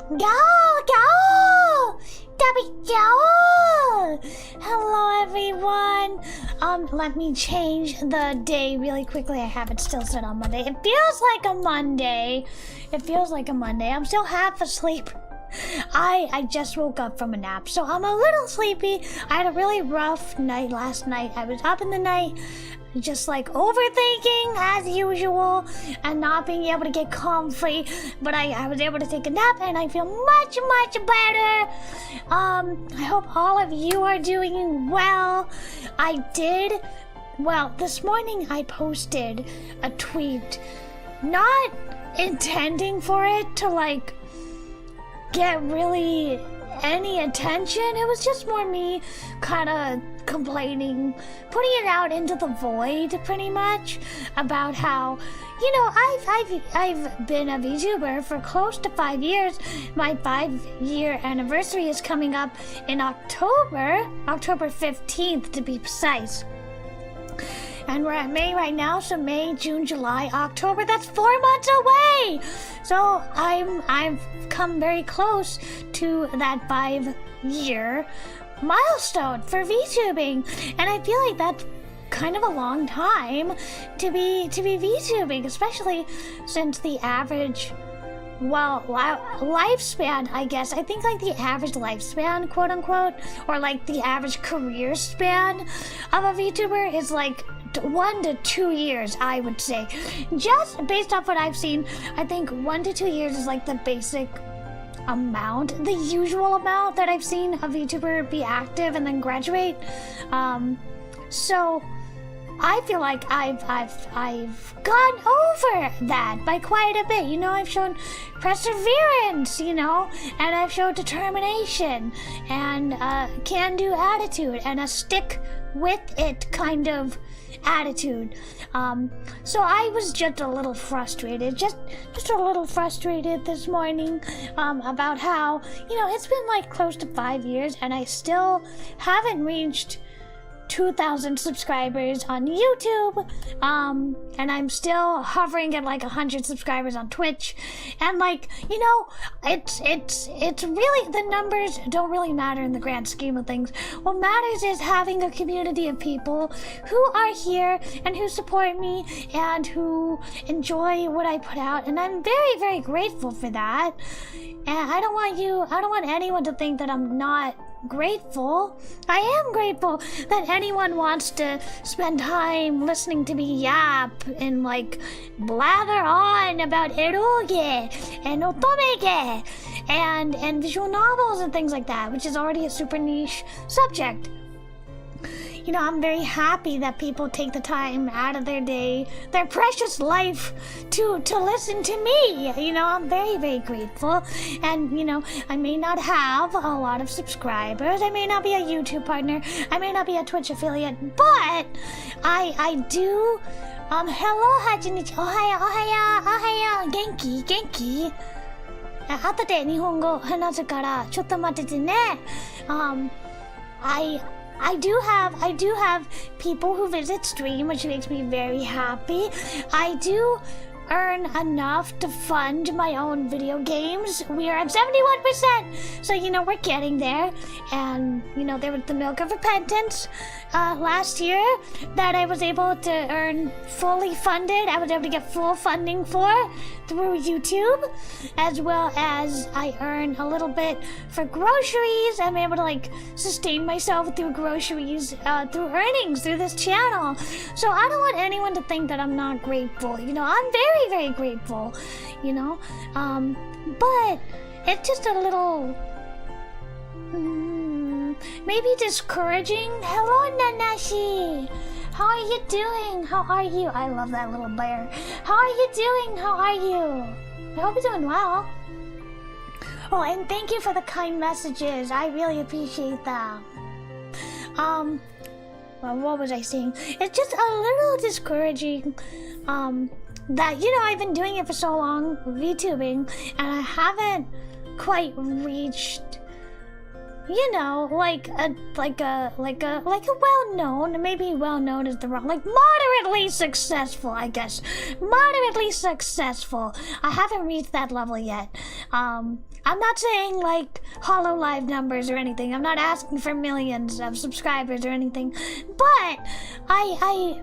Gao, gao! Dabby gao! Hello, everyone. Let me change the day really quickly. I have it still set on Monday. It feels like a Monday. It feels like a Monday. I'm still half asleep. I just woke up from a nap, so I'm a little sleepy. I had a really rough night last night. I was up in the night, just like overthinking as usual and not being able to get comfy, but I was able to take a nap and I feel much better. I hope all of you are doing well. This morning I posted a tweet, not intending for it to like get really any attention. It was just more me kind of complaining, putting it out into the void pretty much about how, you know, I've been a VTuber for close to 5 years. My 5-year anniversary is coming up in October 15th to be precise. And we're at May right now, so May, June, July, October, that's 4 months away! So I've come very close to that 5-year milestone for VTubing. And I feel like that's kind of a long time to be VTubing, especially since the average, lifespan, I guess. I think like the average lifespan, quote unquote, or like the average career span of a VTuber is like 1 to 2 years, I would say. Just based off what I've seen, I think 1 to 2 years is like the basic amount, the usual amount that I've seen a VTuber be active and then graduate. So I feel like I've gone over that by quite a bit. You know, I've shown perseverance, you know, and I've shown determination and can-do attitude and a stick with it kind of attitude. So I was just a little frustrated, just a little frustrated this morning about how, you know, it's been like close to 5 years and I still haven't reached 2,000 subscribers on YouTube, and I'm still hovering at like 100 subscribers on Twitch, and like, you know, it's really, the numbers don't really matter in the grand scheme of things. What matters is having a community of people who are here and who support me and who enjoy what I put out, and I'm very grateful for that. And I don't want anyone to think that I'm not grateful. I am grateful that anyone wants to spend time listening to me yap and like blather on about eroge and otome and visual novels and things like that, which is already a super niche subject. You know, I'm very happy that people take the time out of their day, their precious life, to listen to me. You know, I'm very grateful. And, you know, I may not have a lot of subscribers. I may not be a YouTube partner. I may not be a Twitch affiliate. But I do... hello, hajinichi. Ohaya. Genki. 後で日本語話すからちょっと待っててね。I do have people who visit stream, which makes me very happy. I do earn enough to fund my own video games. We are at 71%, so you know, we're getting there. And you know, there was the Milk of Repentance last year that I was able to earn fully funded. I was able to get full funding for through YouTube, as well as I earn a little bit for groceries. I'm able to like sustain myself through groceries, through earnings through this channel. So I don't want anyone to think that I'm not grateful. You know, I'm very grateful, you know, but it's just a little maybe discouraging. Hello, Nanashi. How are you doing? How are you? I love that little bear. How are you doing? How are you? I hope you're doing well. Oh, and thank you for the kind messages. I really appreciate that. Well, what was I saying? It's just a little discouraging, that, you know, I've been doing it for so long, VTubing, and I haven't quite reached you know, like a well-known, maybe well-known is the wrong, like moderately successful, I guess. Moderately successful. I haven't reached that level yet. I'm not saying like Hololive numbers or anything. I'm not asking for millions of subscribers or anything. But I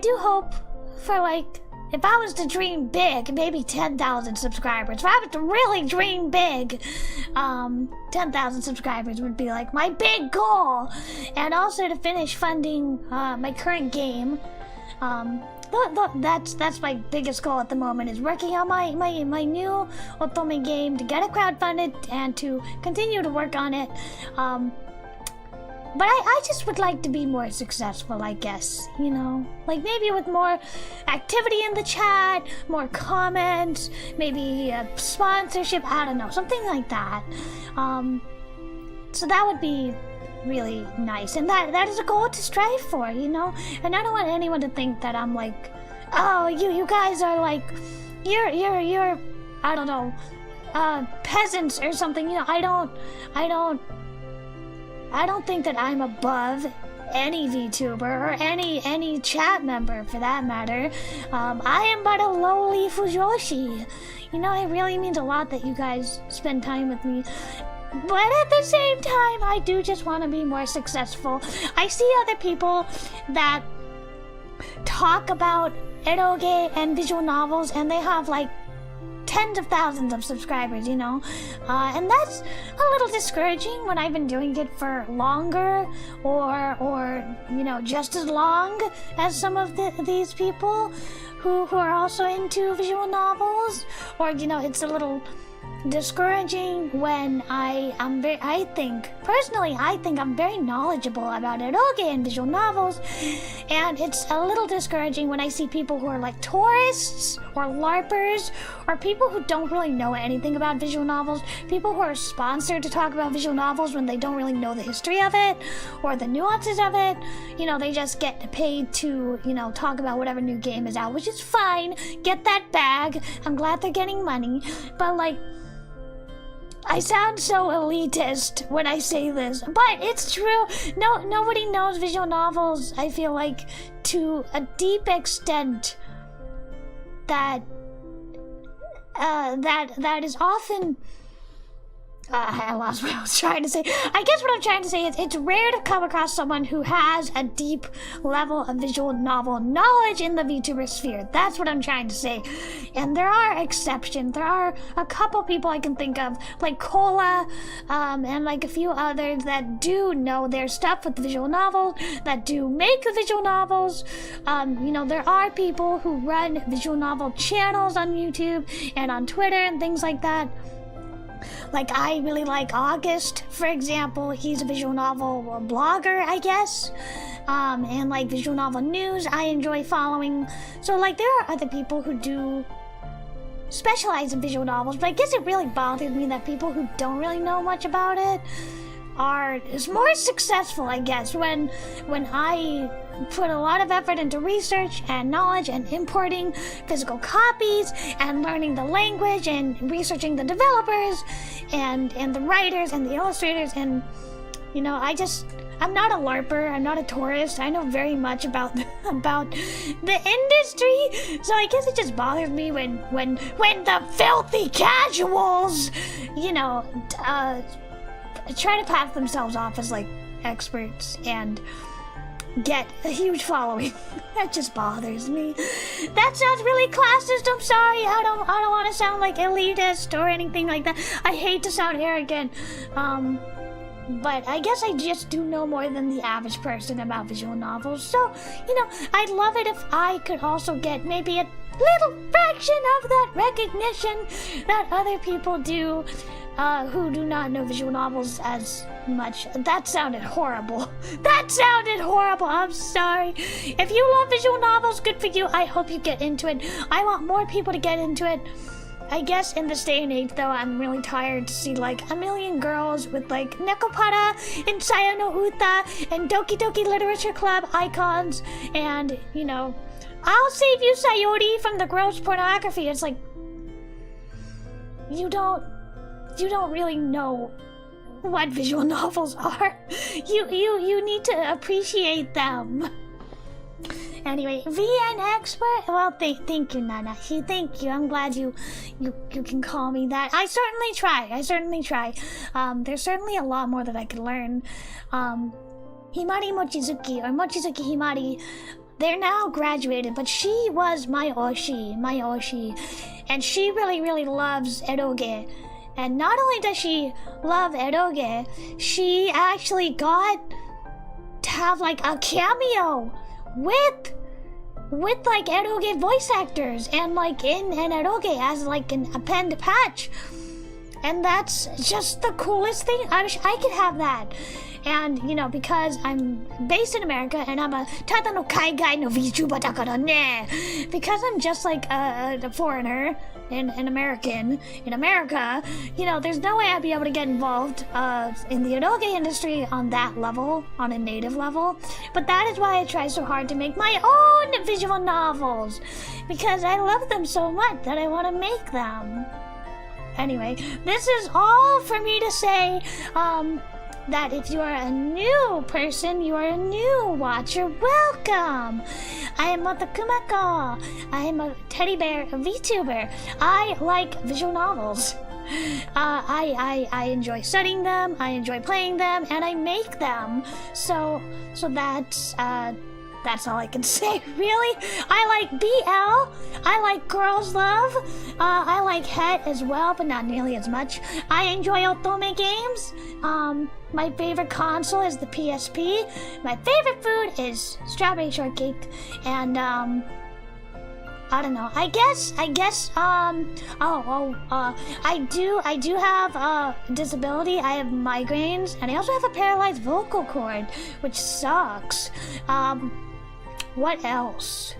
do hope for like, if I was to dream big, maybe 10,000 subscribers. If I was to really dream big, 10,000 subscribers would be like my big goal. And also to finish funding my current game. That's my biggest goal at the moment, is working on my new Otome game, to get it crowdfunded and to continue to work on it. But I just would like to be more successful, I guess, you know? Like, maybe with more activity in the chat, more comments, maybe a sponsorship, I don't know, something like that. So that would be really nice, and that is a goal to strive for, you know? And I don't want anyone to think that I'm like, oh, you guys are like, you're, I don't know, peasants or something, you know? I don't think that I'm above any VTuber or any chat member for that matter. I am but a lowly Fujoshi. You know, it really means a lot that you guys spend time with me. But at the same time, I do just want to be more successful. I see other people that talk about eroge and visual novels, and they have like tens of thousands of subscribers, you know, and that's a little discouraging when I've been doing it for longer, or you know, just as long as some of these people who are also into visual novels. Or, you know, it's a little discouraging when I think I'm very knowledgeable about eroge and visual novels, and it's a little discouraging when I see people who are like tourists or LARPers, or people who don't really know anything about visual novels, people who are sponsored to talk about visual novels when they don't really know the history of it or the nuances of it. You know, they just get paid to, you know, talk about whatever new game is out, which is fine. Get that bag. I'm glad they're getting money, but like, I sound so elitist when I say this, but it's true. Nobody knows visual novels, I feel like, to a deep extent that is often... I lost what I was trying to say. I guess what I'm trying to say is it's rare to come across someone who has a deep level of visual novel knowledge in the VTuber sphere. That's what I'm trying to say. And there are exceptions. There are a couple people I can think of, like Cola, and like a few others that do know their stuff with the visual novels, that do make the visual novels. You know, there are people who run visual novel channels on YouTube and on Twitter and things like that. Like, I really like August, for example. He's a visual novel blogger, I guess. And like visual novel news, I enjoy following. So like, there are other people who do specialize in visual novels, but I guess it really bothers me that people who don't really know much about it is more successful, I guess, when I put a lot of effort into research and knowledge and importing physical copies and learning the language and researching the developers and the writers and the illustrators, and you know, I'm not a LARPer, I'm not a tourist. I know very much about the industry, so I guess it just bothers me when the filthy casuals, you know, try to pass themselves off as like experts and get a huge following. That just bothers me. That sounds really classist. I'm sorry. I don't want to sound like elitist or anything like that. I hate to sound arrogant. But I guess I just do know more than the average person about visual novels. So, you know, I'd love it if I could also get maybe a little fraction of that recognition that other people do who do not know visual novels as much. That sounded horrible. That sounded horrible. I'm sorry. If you love visual novels, good for you. I hope you get into it. I want more people to get into it. I guess in this day and age, though, I'm really tired to see like a million girls with like Nekopara and Saya no Uta and Doki Doki Literature Club icons, and, you know, I'll save you, Sayori, from the gross pornography. It's like, you don't really know what visual novels are. You need to appreciate them. Anyway, VN expert. Well, thank you, Nana. Thank you. I'm glad you can call me that. I certainly try. There's certainly a lot more that I could learn. Himari Mochizuki or Mochizuki Himari, they're now graduated, but she was my oshi, and she really loves eroge. And not only does she love eroge, she actually got to have like a cameo with like eroge voice actors and like in an eroge as like an append patch. And that's just the coolest thing. I wish I could have that. And, you know, because I'm based in America and I'm a tada no kaigai no VTuber dakara ne. Because I'm just like a foreigner and an American in America, you know, there's no way I'd be able to get involved in the eroge industry on that level, on a native level. But that is why I try so hard to make my own visual novels. Because I love them so much that I want to make them. Anyway, this is all for me to say that if you are a new person, you are a new watcher, welcome! I am motokumakko. I am a teddy bear VTuber. I like visual novels. I enjoy studying them, I enjoy playing them, and I make them. So that's all I can say, really. I like BL, I like Girls Love, I like Het as well, but not nearly as much. I enjoy Otome games. My favorite console is the PSP. My favorite food is strawberry shortcake, and I don't know. I guess. I do have a disability. I have migraines, and I also have a paralyzed vocal cord, which sucks. What else?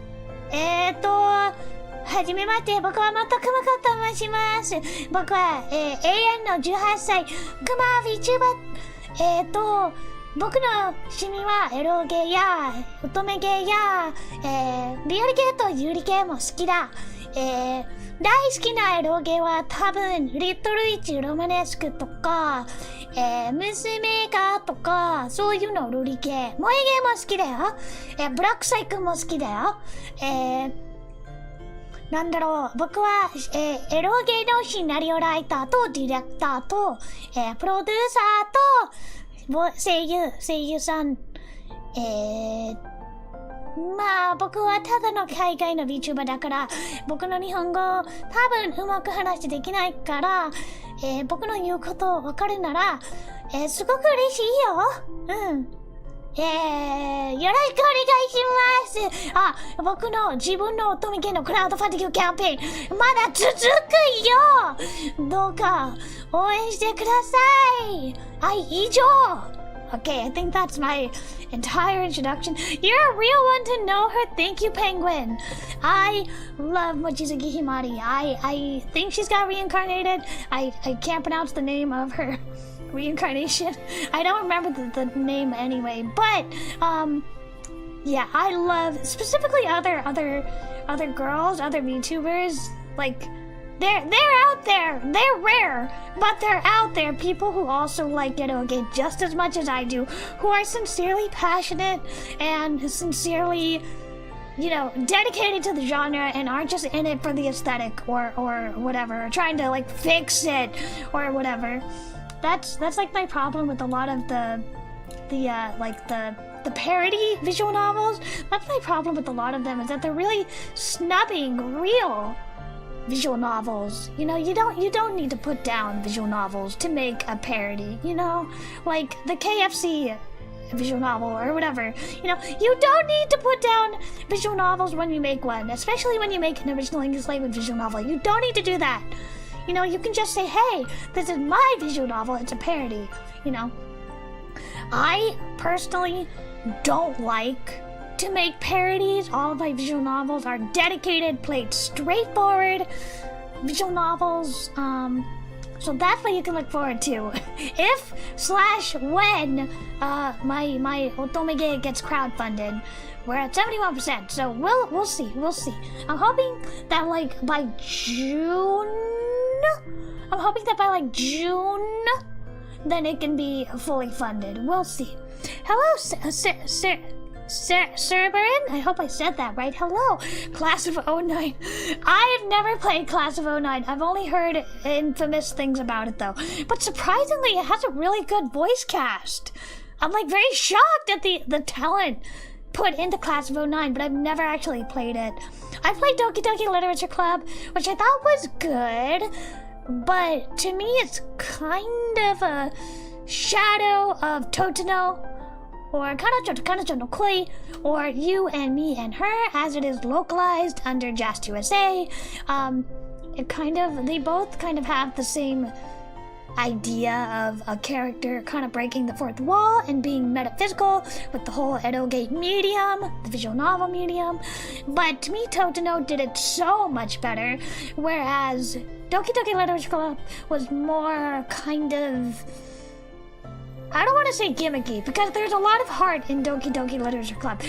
はじめまして、僕は元クマコと申します。僕は、永遠の18歳、クマ VTuber。僕の趣味はエロゲや乙女ゲや、リアルゲとユーリゲも好きだ。大好きなエロゲは多分リトルイチロマネスクとか、娘がとかそういうのルリゲ、萌えゲも好きだよ。ブラックサイクも好きだよ。なんだろう、僕は、エロゲのシナリオライターとディレクターと、プロデューサーと声優さん、まあ僕はただの海外の VTuber だから僕の日本語多分うまく話できないから、僕の言うこと分かるなら、すごく嬉しいよ。うん。よろしくお願いします。あ、僕の自分の乙女系のクラウドファンディングキャンペーンまだ続くよ。どうか応援してください。はい、以上。Okay, I think that's my entire introduction. You're a real one to know her. Thank you, Penguin. I love Mochizuki Himari. I think she's got reincarnated. I can't pronounce the name of her reincarnation. I don't remember the name anyway. But yeah, I love specifically other girls, other VTubers. Like they're out there. They're rare, but they're out there. People who also like eroge just as much as I do, who are sincerely passionate and sincerely, you know, dedicated to the genre and aren't just in it for the aesthetic or whatever, or trying to like fix it or whatever. That's like my problem with a lot of the parody visual novels. That's my problem with a lot of them, is that they're really snubbing real visual novels. You know, you don't need to put down visual novels to make a parody, you know? Like the KFC visual novel or whatever. You know, you don't need to put down visual novels when you make one, especially when you make an original English language visual novel. You don't need to do that. You know, you can just say, hey, this is my visual novel, it's a parody, you know? I personally don't like to make parodies. All of my visual novels are dedicated, played straightforward visual novels. So that's what you can look forward to. If/when my Otome gets crowdfunded. We're at 71%, so we'll see. I'm hoping that by June then it can be fully funded. We'll see. Hello, Cerberin? I hope I said that right. Hello, Class of 09. I have never played Class of 09. I've only heard infamous things about it, though. But surprisingly, it has a really good voice cast. I'm, like, very shocked at the talent put into Class of 09, but I've never actually played it. I played Doki Doki Literature Club, which I thought was good, but to me it's kind of a shadow of Totino, or Kanacho no Koi, or You and Me and Her, as it is localized under Just USA. They both kind of have the same idea of a character kind of breaking the fourth wall and being metaphysical with the whole eroge medium, the visual novel medium. But to me, Totino did it so much better, whereas Doki Doki Literature Club was more kind of, I don't want to say gimmicky, because there's a lot of heart in Doki Doki Literature Club.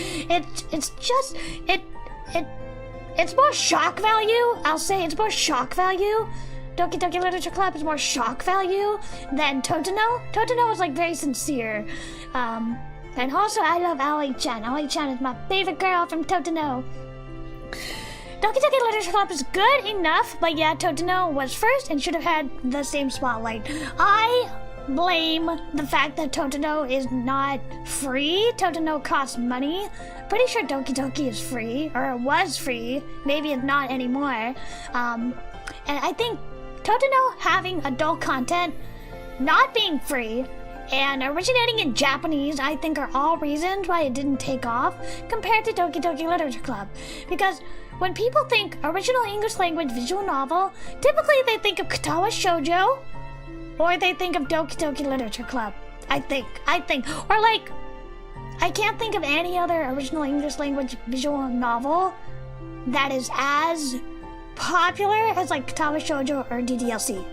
It's more shock value. I'll say it's more shock value. Doki Doki Literature Club is more shock value than Totino. Totino is like very sincere. And also I love Ali-chan. Ali-chan is my favorite girl from Totino. Doki Doki Literature Club is good enough, but yeah, Totino was first and should have had the same spotlight. I blame the fact that Totino is not free. Totino costs money. Pretty sure Doki Doki is free, or it was free. Maybe it's not anymore. And I think Totino having adult content, not being free, and originating in Japanese, I think are all reasons why it didn't take off compared to Doki Doki Literature Club. Because when people think original English language visual novel, typically they think of Katawa Shoujo, or they think of Doki Doki Literature Club. I think. Or like, I can't think of any other original English language visual novel that is as popular as like Katawa Shoujo or DDLC.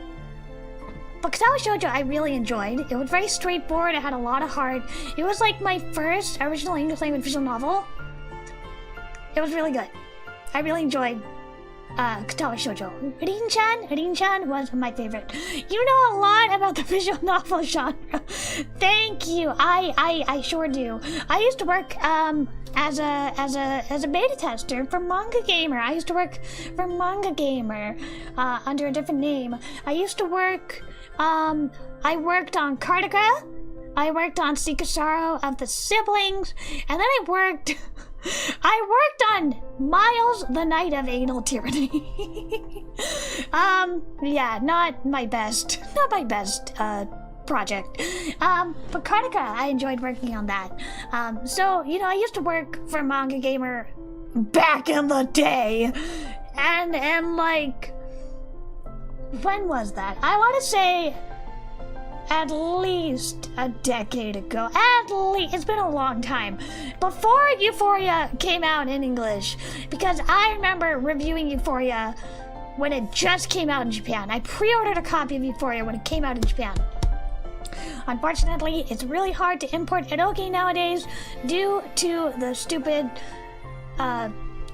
But Katawa Shoujo I really enjoyed. It was very straightforward, it had a lot of heart. It was like my first original English language visual novel. It was really good. I really enjoyed Katawa Shoujo. Rin-chan was my favorite. You know a lot about the visual novel genre. Thank you. I sure do. I used to work as a beta tester for Manga Gamer. I used to work for Manga Gamer under a different name. I used to work. I worked on Cardiga. I worked on Secret Sorrow of the Siblings, and then I worked on Miles, the Knight of Anal Tyranny. Yeah, not my best project. But Cardiga, I enjoyed working on that. So, you know, I used to work for Manga Gamer back in the day, and like, when was that? I want to say at least a decade ago. It's been a long time. Before Euphoria came out in English, because I remember reviewing Euphoria when it just came out in Japan. I pre-ordered a copy of Euphoria when it came out in Japan. Unfortunately, it's really hard to import eroge nowadays due to the stupid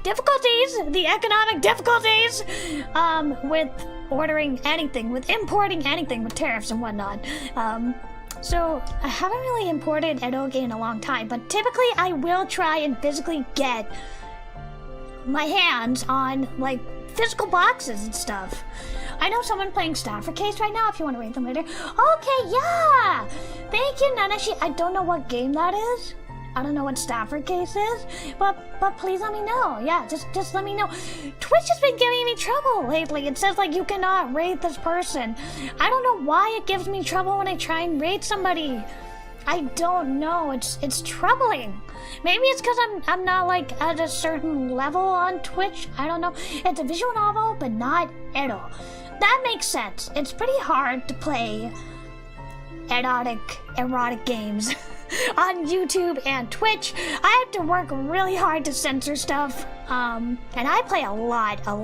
difficulties, the economic difficulties, with ordering anything, with importing anything with tariffs and whatnot. So I haven't really imported eroge in a long time, but typically I will try and physically get my hands on like physical boxes and stuff. I know someone playing Stafford Case right now, if you want to rate them later. Okay, yeah! Thank you, Nanashi. I don't know what game that is. I don't know what Stafford Case is, but please let me know. Yeah, just let me know. Twitch has been giving me trouble lately. It says like you cannot rate this person. I don't know why it gives me trouble when I try and rate somebody. I don't know. It's troubling. Maybe it's because I'm not like at a certain level on Twitch. I don't know. It's a visual novel, but not ero. That makes sense. It's pretty hard to play erotic games on YouTube and Twitch. I have to work really hard to censor stuff, and I play a lot of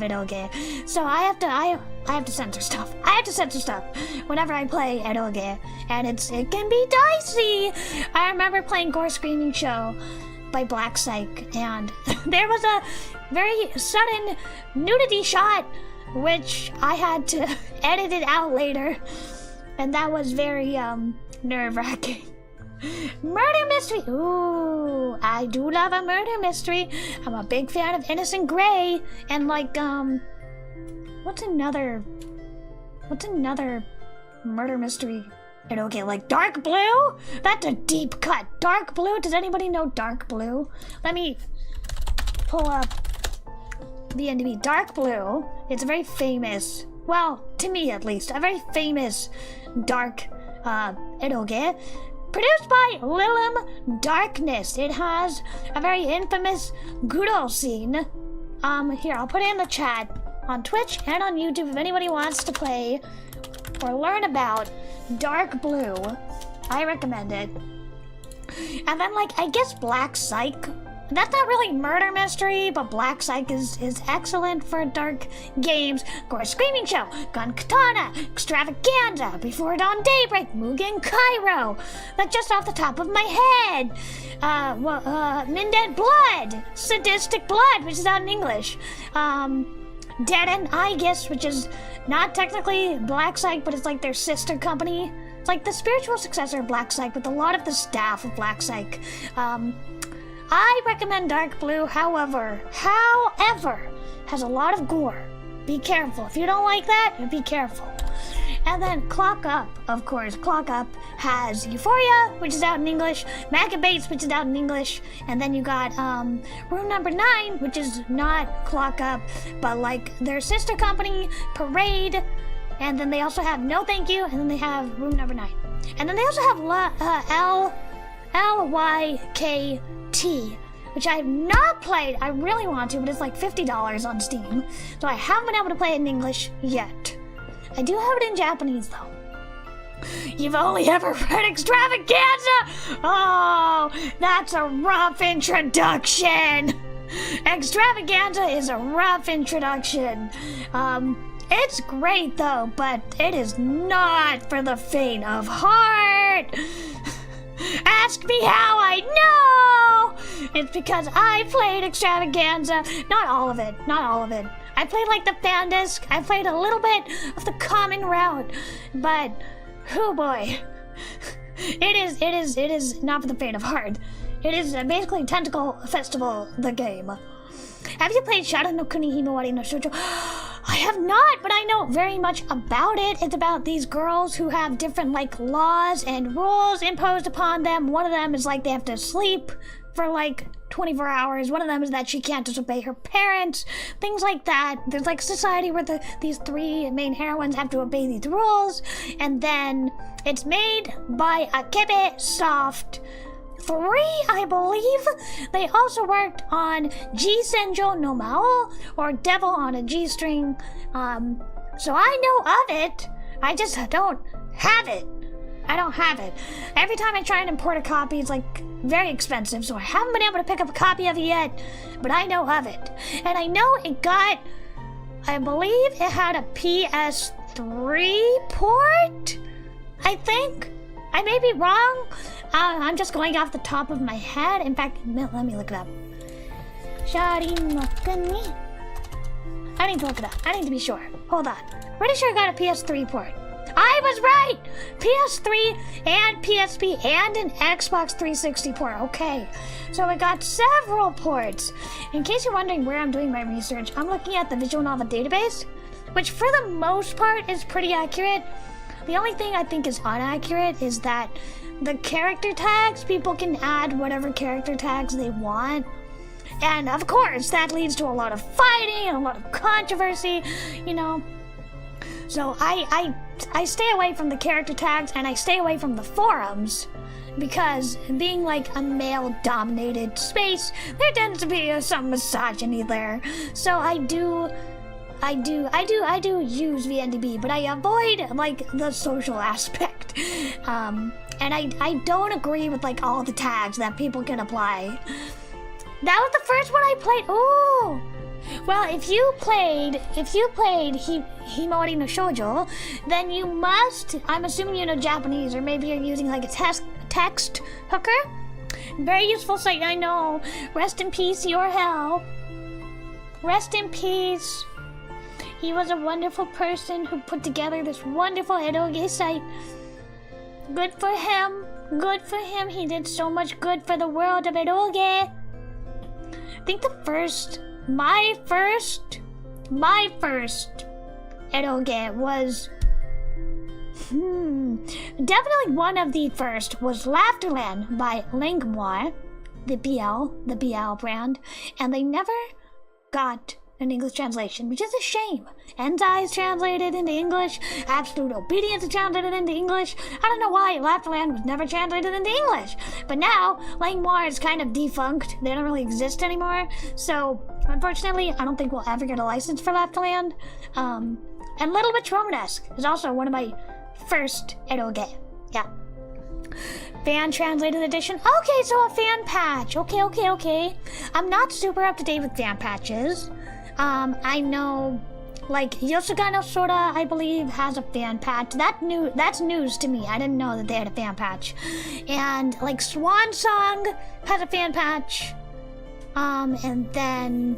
eroge, so I have to censor stuff. I have to censor stuff whenever I play eroge, and it can be dicey. I remember playing Gore Screaming Show by Black Psych, and there was a very sudden nudity shot, which I had to edit it out later. And that was very, nerve-wracking. Murder mystery! Ooh, I do love a murder mystery. I'm a big fan of Innocent Grey. And like, what's another murder mystery? Okay, like Dark Blue? That's a deep cut. Dark Blue? Does anybody know Dark Blue? Let me pull up the NDB. Dark Blue. It's a very famous, well, to me at least, a very famous dark eroge. Produced by Lilum Darkness. It has a very infamous Guro scene. Here, I'll put it in the chat on Twitch and on YouTube if anybody wants to play or learn about Dark Blue. I recommend it. And then, like, I guess Black Psych. That's not really murder mystery, but Black Psych is excellent for dark games. Gore Screaming Show, Gun Katana, Extravaganza, Before Dawn Daybreak, Mugen Cairo. That's just off the top of my head. Mindead Blood, Sadistic Blood, which is out in English. Dead End Aegis, which is not technically Black Psych, but it's like their sister company. It's like the spiritual successor of Black Psych with a lot of the staff of Black Psych. I recommend Dark Blue, however, has a lot of gore. Be careful. If you don't like that, be careful. And then Clock Up, of course. Clock Up has Euphoria, which is out in English, Maccabees, which is out in English, and then you got Room Number 9, which is not Clock Up, but like their sister company, Parade, and then they also have No Thank You, and then they have Room Number 9. And then they also have LYKT, which I have not played. I really want to, but it's like $50 on Steam, so I haven't been able to play it in English yet. I do have it in Japanese, though. You've only ever read Extravaganza? Oh, that's a rough introduction. Extravaganza is a rough introduction. It's great, though, but it is not for the faint of heart. Ask me how I know! It's because I played Extravaganza. Not all of it. I played like the fan disc. I played a little bit of the common route, but oh boy, it is not for the faint of heart. It is basically Tentacle Festival, the game. Have you played Shadow no Kuni Himawari no Shoujo? I have not, but I know very much about it. It's about these girls who have different like laws and rules imposed upon them. One of them is like they have to sleep for like 24 hours. One of them is that she can't disobey her parents. Things like that. There's like society where these three main heroines have to obey these rules. And then it's made by Akebe Soft 3, I believe. They also worked on G Senjo no Mao, or Devil on a G String. So I know of it. I just don't have it. I don't have it. Every time I try and import a copy, it's like very expensive, so I haven't been able to pick up a copy of it yet, but I know of it. And I know it got, I believe it had a PS3 port, I think. I may be wrong. I'm just going off the top of my head. In fact, let me look it up. Sharinokuni. I need to look it up. I need to be sure. Hold on. Pretty sure I got a PS3 port. I was right! PS3 and PSP and an Xbox 360 port. Okay, so I got several ports. In case you're wondering where I'm doing my research, I'm looking at the Visual Novel Database, which for the most part is pretty accurate. The only thing I think is inaccurate is that the character tags, people can add whatever character tags they want. And of course, that leads to a lot of fighting and a lot of controversy, you know. So I stay away from the character tags and I stay away from the forums because being like a male-dominated space, there tends to be some misogyny there. So I do use VNDB, but I avoid like the social aspect. And I don't agree with like all the tags that people can apply. That was the first one I played. Ooh. Well, if you played Himawari no Shoujo, then you must, I'm assuming you know Japanese, or maybe you're using like a text hooker. Very useful site, I know. Rest in peace, your hell. Rest in peace. He was a wonderful person who put together this wonderful eroge site. Good for him. Good for him. He did so much good for the world of eroge. I think my first eroge was definitely one of the first was Laughterland by Langmoir, the BL brand, and they never got an English translation, which is a shame. Entai is translated into English, Absolute Obedience is translated into English. I don't know why Laughterland was never translated into English, but now Langmoir is kind of defunct. They don't really exist anymore, so unfortunately I don't think we'll ever get a license for Laughterland. And Little Witch Romanesque is also one of my first eroge. Yeah. Fan translated edition. Okay, so a fan patch. Okay. I'm not super up to date with fan patches. I know, like, Yosuga no Sora, I believe, has a fan patch. That's news to me. I didn't know that they had a fan patch. And, like, Swan Song has a fan patch. And then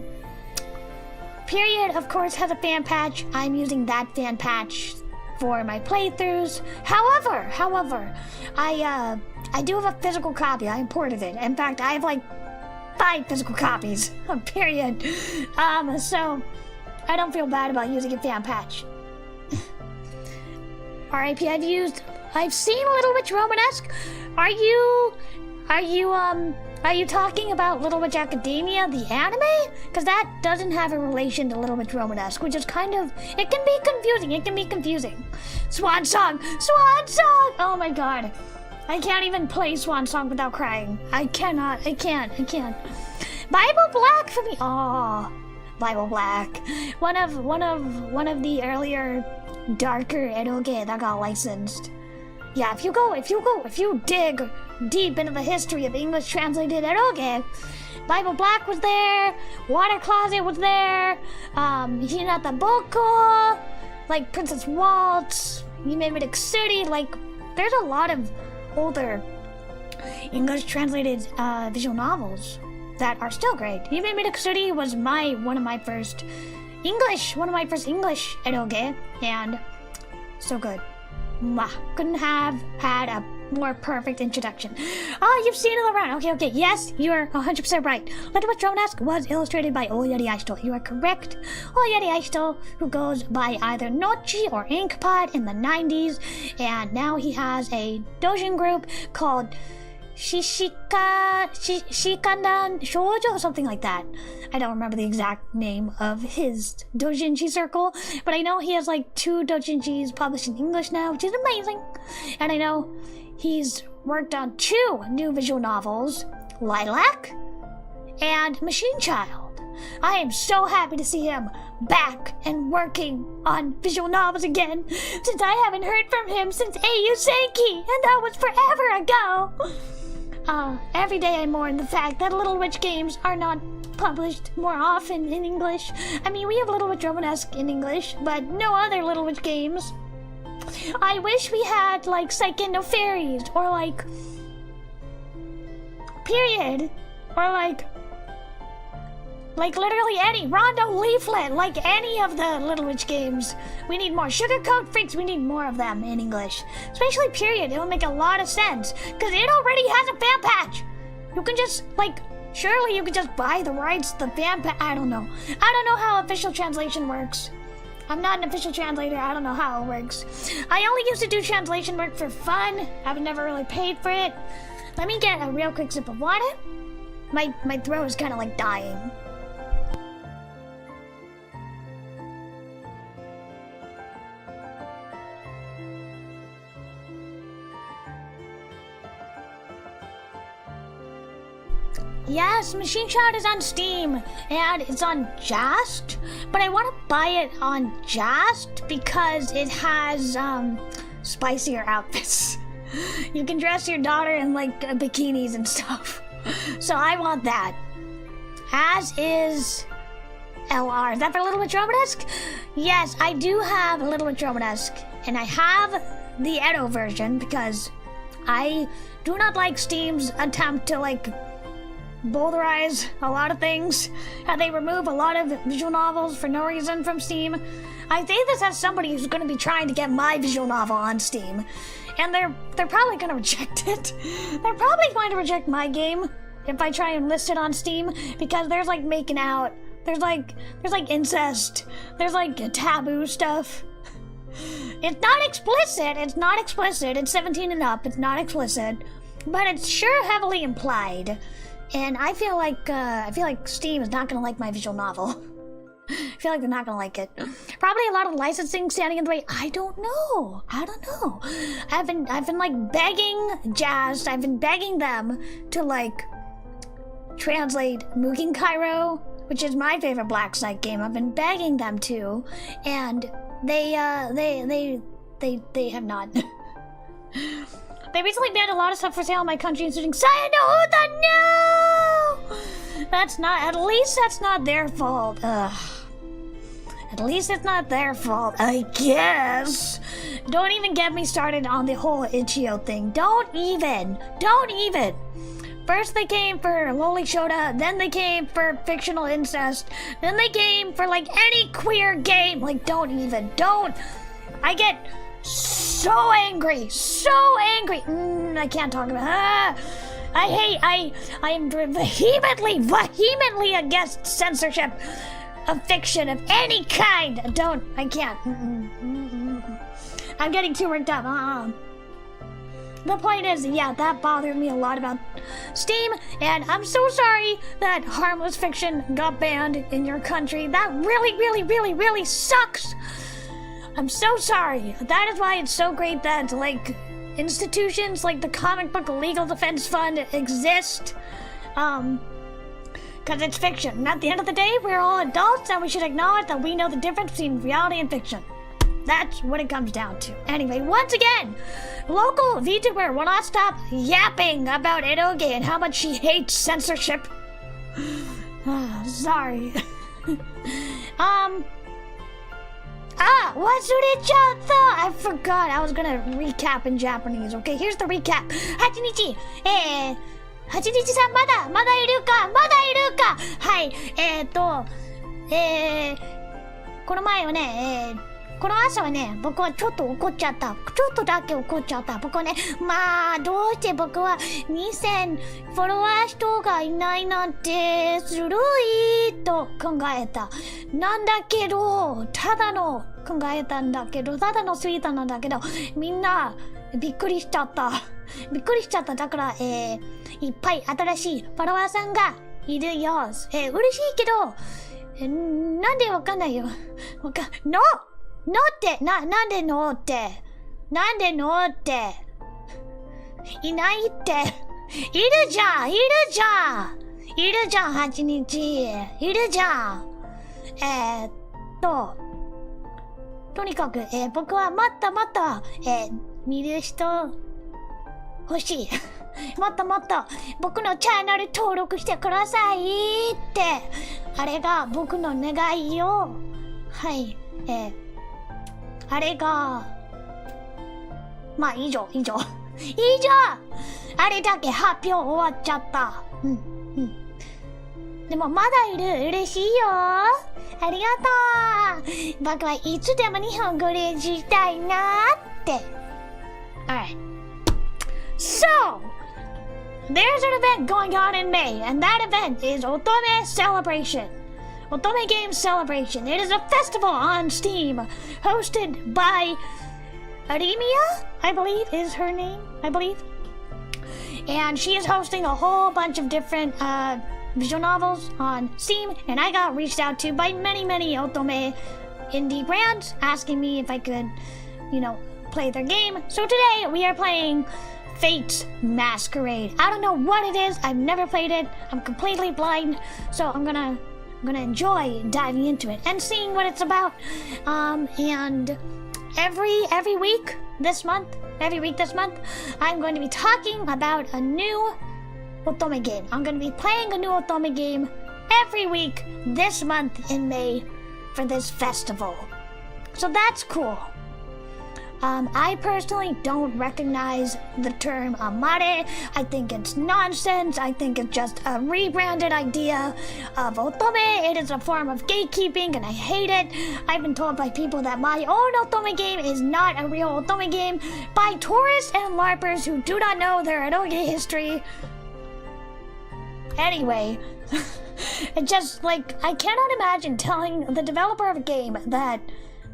Period, of course, has a fan patch. I'm using that fan patch for my playthroughs. However, I do have a physical copy. I imported it. In fact, I have like 5 physical copies of Period. So I don't feel bad about using a fan patch. RIP, I've seen Little Witch Romanesque. Are you talking about Little Witch Academia, the anime? Because that doesn't have a relation to Little Witch Romanesque, which is kind of, it can be confusing. Swan Song! Oh my god. I can't even play Swan Song without crying. I can't. Bible Black for me. Oh, Bible Black. One of the earlier darker eroge that got licensed. Yeah, if you dig deep into the history of English translated eroge, Bible Black was there, Water Closet was there, Hinata Boko, like Princess Waltz, Yumemitic City, like there's a lot of older English translated visual novels that are still great. Yumemitic City was one of my first English eroge, and so good. Mwah. Couldn't have had a more perfect introduction. Oh, you've seen it around. Okay. Yes, you are 100% right. Little Witch Romanesque was illustrated by Oyari Aishito. You are correct. Oyari Aishito, who goes by either Nochi or Inkpot in the 90s, and now he has a doujin group called Shikanan Shoujo or something like that. I don't remember the exact name of his doujinshi circle, but I know he has like 2 doujinshis published in English now, which is amazing. And I know he's worked on 2 new visual novels, Lilac and Machine Child. I am so happy to see him back and working on visual novels again, since I haven't heard from him since AU Senki, and that was forever ago. Every day I mourn the fact that Little Witch games are not published more often in English. I mean, we have Little Witch Romanesque in English, but no other Little Witch games. I wish we had, like, Seiken no Fairies, or, like, Period, or, like literally any, Rondo Leaflet, like any of the Little Witch games. We need more Sugarcoat Freaks, we need more of them in English. Especially Period, it'll make a lot of sense, because it already has a fan patch. You can just, like, surely you could just buy the rights to the fan patch. I don't know how official translation works. I'm not an official translator, I don't know how it works. I only used to do translation work for fun. I've never really paid for it. Let me get a real quick sip of water. My throat is kind of like dying. Yes, Machine Child is on Steam, and it's on Just, but I want to buy it on Just because it has, spicier outfits. You can dress your daughter in, like, bikinis and stuff. So I want that. As is LR. Is that for Little Witch Romanesque? Yes, I do have Little Witch Romanesque, and I have the Edo version because I do not like Steam's attempt to, like, boulderize a lot of things, how they remove a lot of visual novels for no reason from Steam. I say this as somebody who's going to be trying to get my visual novel on Steam, and they're probably going to reject it. They're probably going to reject my game if I try and list it on Steam, because there's like making out, there's like incest, there's like taboo stuff. It's not explicit, it's 17 and up, it's not explicit, but it's sure heavily implied. And I feel like Steam is not gonna like my visual novel. I feel like they're not gonna like it. Probably a lot of licensing standing in the way. I don't know. I've been like begging Jazz, I've been begging them to like translate Mugen Kairo, which is my favorite Black Site game. I've been begging them to, and they have not. They recently banned a lot of stuff for sale in my country, including Sayonara. No! At least that's not their fault. Ugh. At least it's not their fault, I guess. Don't even get me started on the whole Ichio thing. Don't even. First they came for Loli Shota, then they came for fictional incest, then they came for like any queer game. Like, don't. I get so angry. I can't talk about I am vehemently against censorship of fiction of any kind. I can't. I'm getting too worked up. The point is, yeah, that bothered me a lot about Steam, and I'm so sorry that harmless fiction got banned in your country. That really sucks. I'm so sorry. That is why it's so great that, like, institutions like the Comic Book Legal Defense Fund exist. Because it's fiction. And at the end of the day, we're all adults, and we should acknowledge that we know the difference between reality and fiction. That's what it comes down to. Anyway, once again, local VTuber will not stop yapping about eroge and how much she hates censorship. Sorry. I forgot. I was gonna recap in Japanese. Okay, here's the recap. Hachinichi, さんまだいるかはい、この前はね、この朝はね、僕はちょっと怒っちゃった。僕はね、まあ、どうして僕は2000フォロワー人がいないなんてずるいと考えた。なんだけど、ただのスイートなんだけど、みんなびっくりしちゃった。だから、いっぱい新しいフォロワーさんがいるよ。嬉しいけど、なんでわかんないよ。なんでのっていないっているじゃん8日いるじゃんとにかく、僕はもっと見る人欲しいもっと僕のチャンネル登録してくださいってあれが僕の願いよ。はい、あれがまあ以上あれだけ発表終わっちゃった。でもまだいる。嬉しいよ。ありがとう。僕はいつでも日本語練習したいなって。Alright. So, there's an event going on in May, and that event is Otome Celebration. Otome Game Celebration. It is a festival on Steam, hosted by Arimia, I believe is her name, And she is hosting a whole bunch of different visual novels on Steam, and I got reached out to by many Otome indie brands asking me if I could, play their game. So today we are playing Fate's Masquerade. I don't know what it is. I've never played it. I'm completely blind, so I'm gonna enjoy diving into it and seeing what it's about. And every week this month, I'm going to be talking about a new Otome game. I'm going to be playing a new Otome game every week this month in May for this festival. So that's cool. I personally don't recognize the term amare. I think it's nonsense. I think it's just a rebranded idea of otome. It is a form of gatekeeping and I hate it. I've been told by people that my own otome game is not a real otome game by tourists and LARPers who do not know their eroge history. Anyway, it's just like, I cannot imagine telling the developer of a game that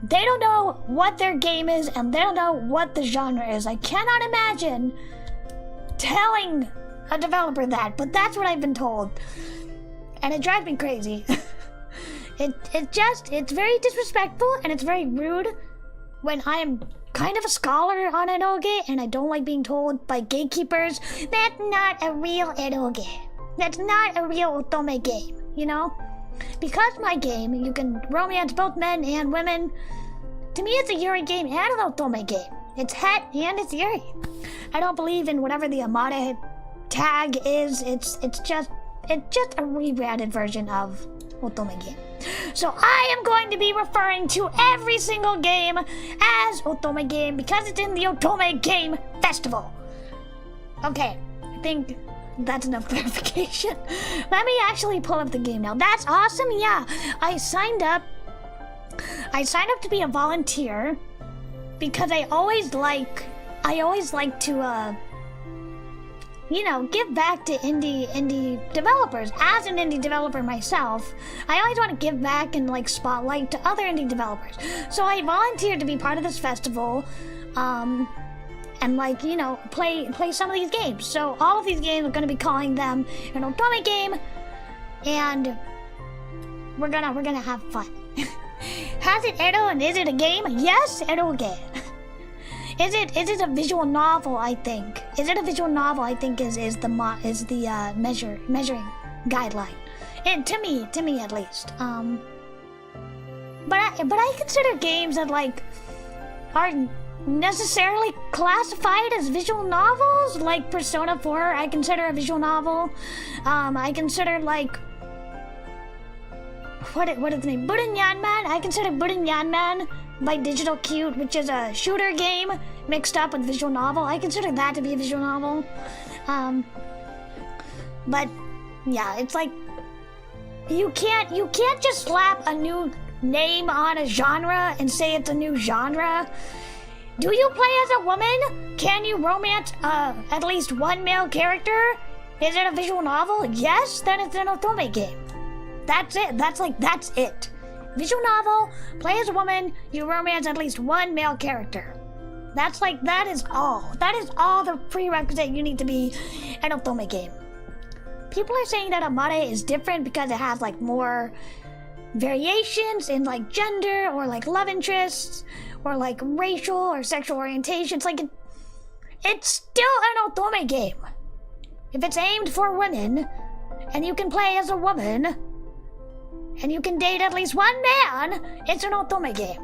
they don't know what their game is and they don't know what the genre is. I cannot imagine telling a developer that, but that's what I've been told. And it drives me crazy. It's very disrespectful and it's very rude when I am kind of a scholar on eroge and I don't like being told by gatekeepers, that's not a real eroge. That's not a real otome game, you know? Because my game, you can romance both men and women. To me, it's a yuri game and an otome game. It's het and it's yuri. I don't believe in whatever the amare tag is. It's just a rebranded version of otome game. So I am going to be referring to every single game as otome game because it's in the Otome Game Festival. Okay, I think that's enough clarification. Let me actually pull up the game now. That's awesome. Yeah, I signed up to be a volunteer because I always like to you know, give back to indie developers. As an indie developer myself, I always want to give back and like spotlight to other indie developers. So I volunteered to be part of this festival. And like, you know, play some of these games. So all of these games, we're gonna be calling them an otome game, and we're gonna have fun. Has it ero and is it a game? Yes, eroge. Is it a visual novel? I think. Is it a visual novel? I think is the measuring guideline. And to me at least. But I consider games that like are necessarily classified as visual novels, like Persona 4 I consider a visual novel. I consider like what is the name? Burin Yanman. I consider Burin Yanman by Digital Cute, which is a shooter game mixed up with visual novel. I consider that to be a visual novel. But yeah, it's like you can't just slap a new name on a genre and say it's a new genre. Do you play as a woman? Can you romance at least one male character? Is it a visual novel? Yes, then it's an otome game. That's it. That's it. Visual novel, play as a woman, you romance at least one male character. That is all. That is all the prerequisite you need to be an otome game. People are saying that amare is different because it has like more variations in like gender or like love interests or like racial or sexual orientation. It's still an otome game. If it's aimed for women and you can play as a woman and you can date at least one man, it's an otome game.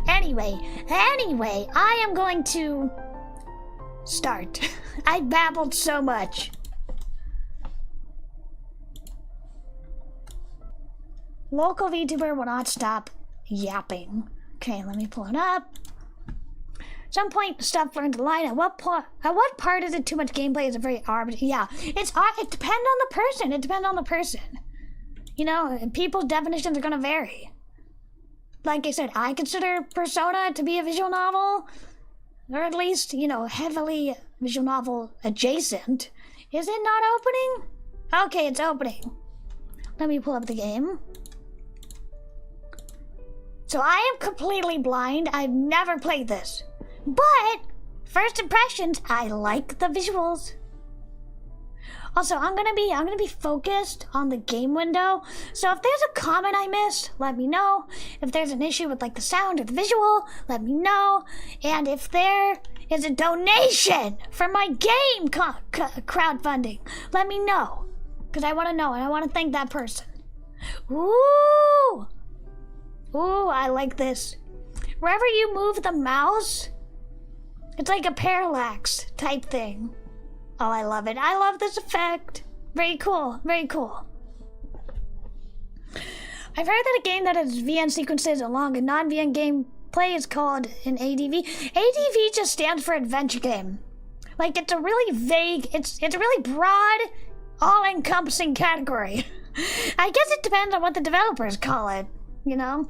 Anyway, I am going to start. I babbled so much. Local VTuber will not stop yapping. Okay, let me pull it up. At some point, stuff learned to line. At what part is it too much gameplay? Is it very arbitrary? Yeah, it depends on the person. It depends on the person. You know, people's definitions are gonna vary. Like I said, I consider Persona to be a visual novel, or at least, you know, heavily visual novel adjacent. Is it not opening? Okay, it's opening. Let me pull up the game. So I am completely blind. I've never played this. But first impressions, I like the visuals. Also, I'm gonna be focused on the game window. So if there's a comment I missed, let me know. If there's an issue with like the sound or the visual, let me know. And if there is a donation for my game crowdfunding, let me know. Because I want to know and I want to thank that person. Ooh, I like this. Wherever you move the mouse, it's like a parallax type thing. Oh, I love it. I love this effect. Very cool. Very cool. I've heard that a game that has VN sequences along a non-VN game play is called an ADV. ADV just stands for adventure game. Like, it's a really vague, it's a really broad, all-encompassing category. I guess it depends on what the developers call it, you know?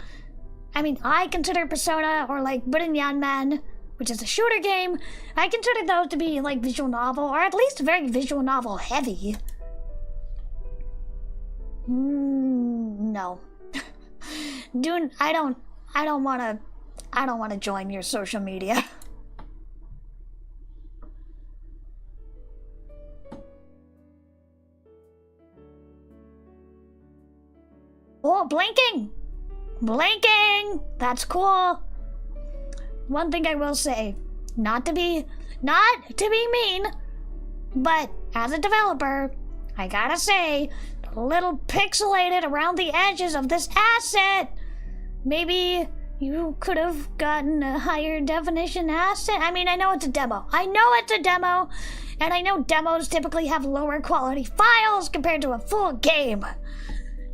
I mean, I consider Persona or like Man, which is a shooter game, I consider those to be like visual novel, or at least very visual novel heavy. No. Dude, I don't wanna join your social media. Oh, blinking! Blinking! That's cool. One thing I will say, not to be mean, but as a developer, I gotta say, a little pixelated around the edges of this asset. Maybe you could have gotten a higher definition asset. I mean, I know it's a demo. And I know demos typically have lower quality files compared to a full game.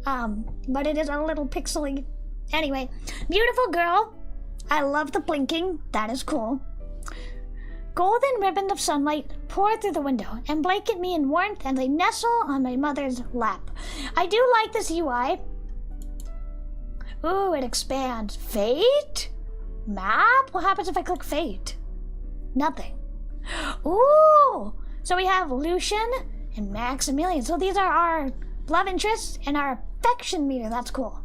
But it is a little pixely. Anyway, beautiful girl. I love the blinking. That is cool. Golden ribbons of sunlight pour through the window and blanket me in warmth as I nestle on my mother's lap. I do like this UI. Ooh, it expands. Fate? Map? What happens if I click Fate? Nothing. Ooh! So we have Lucian and Maximilian. So these are our love interests and our affection meter. That's cool.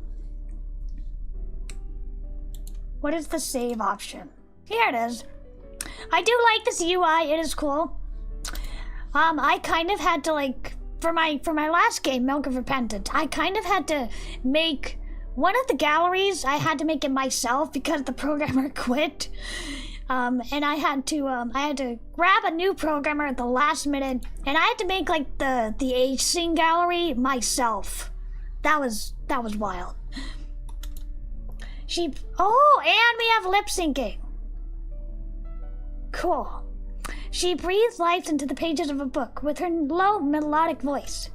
What is the save option? Here it is. I do like this UI. It is cool. I kind of had to like for my last game, Milk of Repentance, I kind of had to make one of the galleries. I had to make it myself because the programmer quit. And I had to grab a new programmer at the last minute, and I had to make like the age scene gallery myself. That was wild. And we have lip syncing. Cool. She breathes life into the pages of a book with her low melodic voice.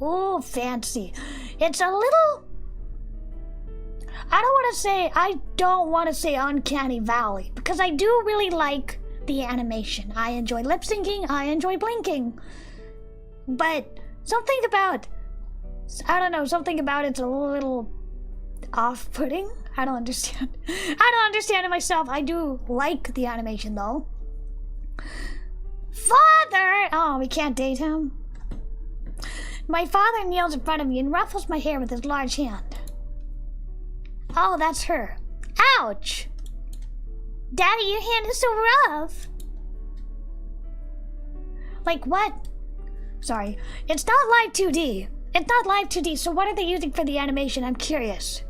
Ooh, fancy. It's a little... I don't want to say uncanny valley, because I do really like the animation. I enjoy lip syncing, I enjoy blinking. But something about it's a little off-putting. I don't understand it myself. I do like the animation though. Father! Oh, we can't date him. My father kneels in front of me and ruffles my hair with his large hand. Oh, that's her. Ouch! Daddy, your hand is so rough. Like what? Sorry. It's not live 2D. It's not live 2D, so what are they using for the animation? I'm curious.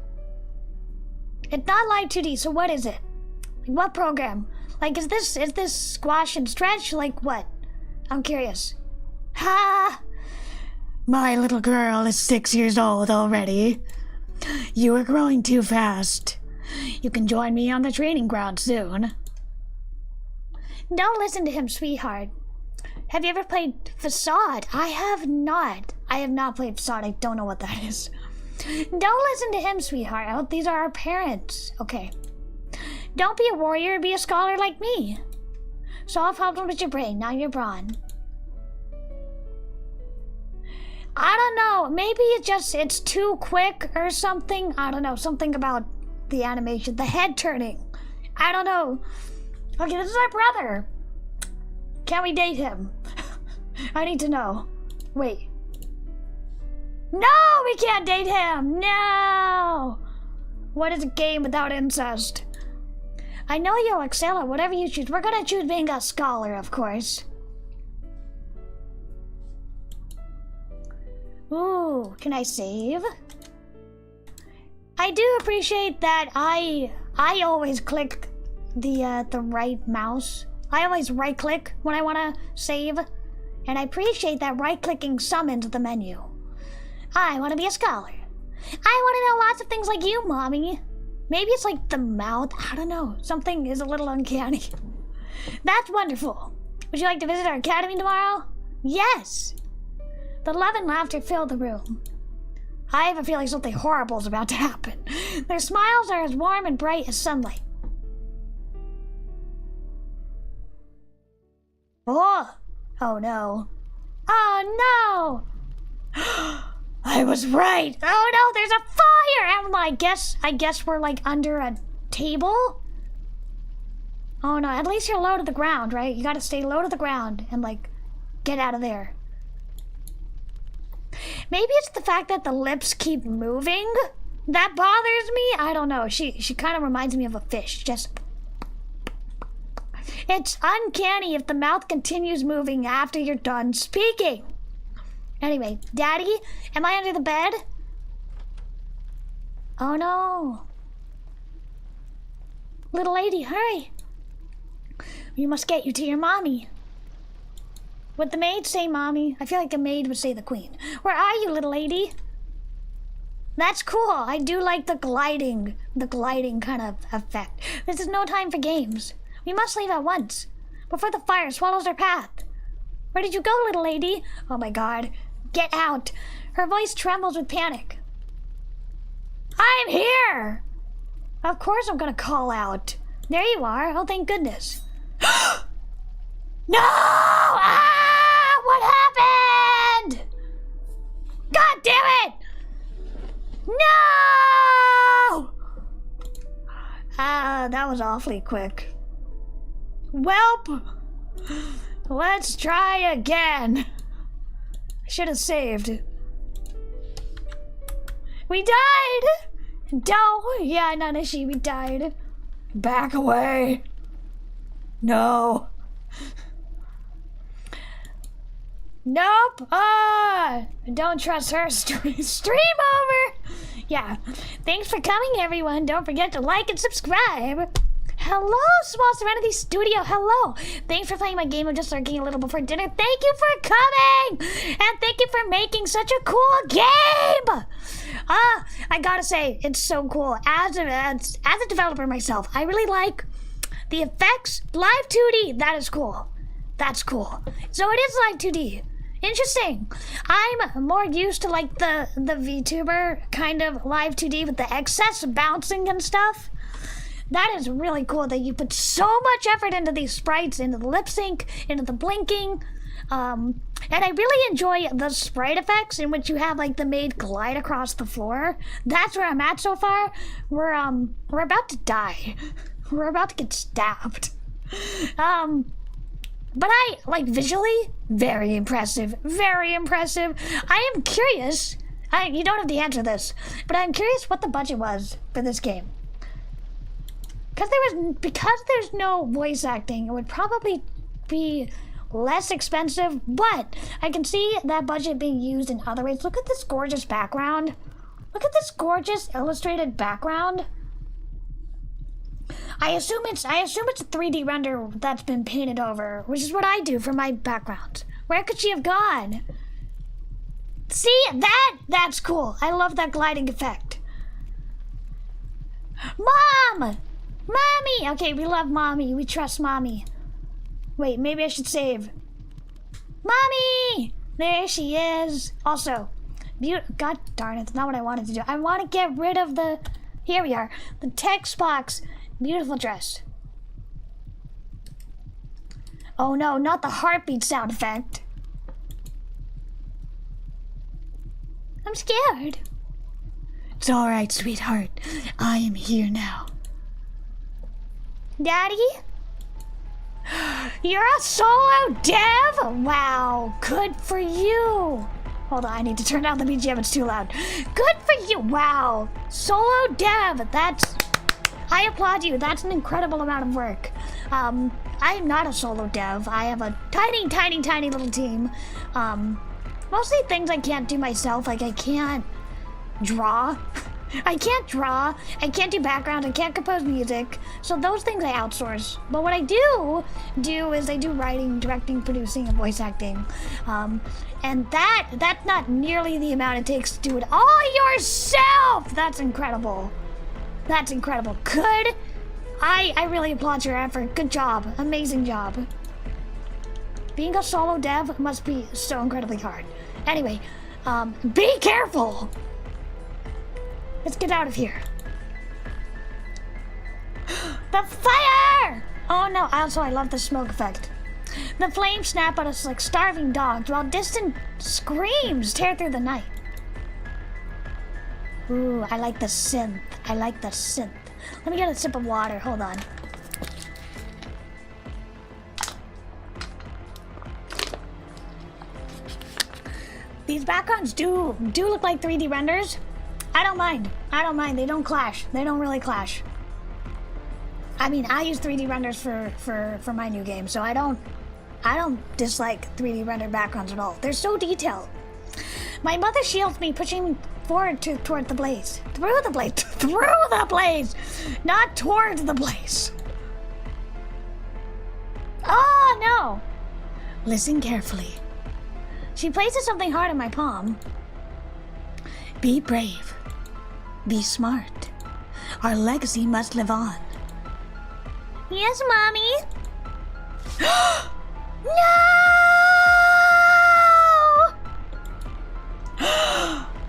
It's not live 2D, so what is it? Like, what program? Like, is this squash and stretch? Like what? I'm curious. Ha! My little girl is 6 years old already. You are growing too fast. You can join me on the training ground soon. Don't listen to him, sweetheart. Have you ever played Facade? I have not. I have not played Facade. I don't know what that is. Don't listen to him, sweetheart. Oh, these are our parents. Okay. Don't be a warrior, be a scholar like me. Solve problems with your brain, not your brawn. I don't know. Maybe it's too quick or something. I don't know. Something about the animation. The head turning. I don't know. Okay, this is our brother. Can we date him? I need to know. Wait. No, we can't date him. No. What is a game without incest? I know you'll excel at whatever you choose. We're gonna choose being a scholar, of course. Ooh, can I save? I do appreciate that I always click the right mouse. I always right click when I want to save, and I appreciate that right clicking summons the menu. I want to be a scholar. I want to know lots of things like you, Mommy. Maybe it's like the mouth. I don't know. Something is a little uncanny. That's wonderful. Would you like to visit our academy tomorrow? Yes. The love and laughter fill the room. I have a feeling something horrible is about to happen. Their smiles are as warm and bright as sunlight. Oh! Oh no. Oh no! I was right! Oh no, there's a fire! And I guess we're like under a table? Oh no, at least you're low to the ground, right? You gotta stay low to the ground and like get out of there. Maybe it's the fact that the lips keep moving that bothers me. I don't know. She kind of reminds me of a fish. Just it's uncanny if the mouth continues moving after you're done speaking. Anyway, Daddy, am I under the bed? Oh no. Little lady, hurry. We must get you to your mommy. Would the maid say mommy? I feel like the maid would say the queen. Where are you, little lady? That's cool. I do like the gliding kind of effect. This is no time for games. We must leave at once, before the fire swallows our path. Where did you go, little lady? Oh my god. Get out. Her voice trembles with panic. I'm here! Of course I'm gonna call out. There you are. Oh, thank goodness. No! Ah! What happened? God damn it! No! That was awfully quick. Welp! Let's try again. I should have saved. We died! Yeah, Nanashi, we died. Back away. No. Nope. Don't trust her. Stream over. Yeah. Thanks for coming, everyone. Don't forget to like and subscribe. Hello, Small Serenity Studio. Hello. Thanks for playing my game of just lurking a little before dinner. Thank you for coming. And thank you for making such a cool game. I gotta say, it's so cool. As a developer myself, I really like the effects. Live 2D, that is cool. That's cool. So it is live 2D. Interesting. I'm more used to like the VTuber kind of live 2D with the excess bouncing and stuff. That is really cool that you put so much effort into these sprites, into the lip sync, into the blinking. And I really enjoy the sprite effects in which you have like the maid glide across the floor. That's where I'm at so far. We're about to die. We're about to get stabbed. But I like visually very impressive. Very impressive. I am curious. You don't have to answer this, but I'm curious what the budget was for this game. Because there's no voice acting, it would probably be less expensive, but I can see that budget being used in other ways. Look at this gorgeous background. Look at this gorgeous illustrated background. I assume it's a 3D render that's been painted over, which is what I do for my backgrounds. Where could she have gone? See, that's cool. I love that gliding effect. Mom! Mommy! Okay, we love Mommy. We trust Mommy. Wait, maybe I should save. Mommy! There she is. Also, God darn it, that's not what I wanted to do. I want to get rid of the... Here we are. The text box. Beautiful dress. Oh no, not the heartbeat sound effect. I'm scared. It's alright, sweetheart. I am here now. Daddy? You're a solo dev? Wow, good for you. Hold on, I need to turn down the BGM, it's too loud. Good for you, wow. Solo dev, I applaud you, that's an incredible amount of work. I am not a solo dev, I have a tiny, tiny, tiny little team. Mostly things I can't do myself, like I can't draw. I can't do background, I can't compose music, so those things I outsource. But what I do is I do writing, directing, producing, and voice acting. And that's not nearly the amount it takes to do it all yourself! That's incredible. That's incredible. Good. I really applaud your effort. Good job. Amazing job. Being a solo dev must be so incredibly hard. Anyway, be careful! Let's get out of here. The fire! Oh no, also I love the smoke effect. The flames snap at us like starving dogs while distant screams tear through the night. Ooh, I like the synth. I like the synth. Let me get a sip of water, hold on. These backgrounds do look like 3D renders. I don't mind. They don't clash. They don't really clash. I mean, I use 3D renders for my new game, so I don't dislike 3D rendered backgrounds at all. They're so detailed. My mother shields me, pushing me forward toward the blaze. Through the blaze! Not toward the blaze. Oh, no! Listen carefully. She places something hard in my palm. Be brave. Be smart. Our legacy must live on. Yes, Mommy. No!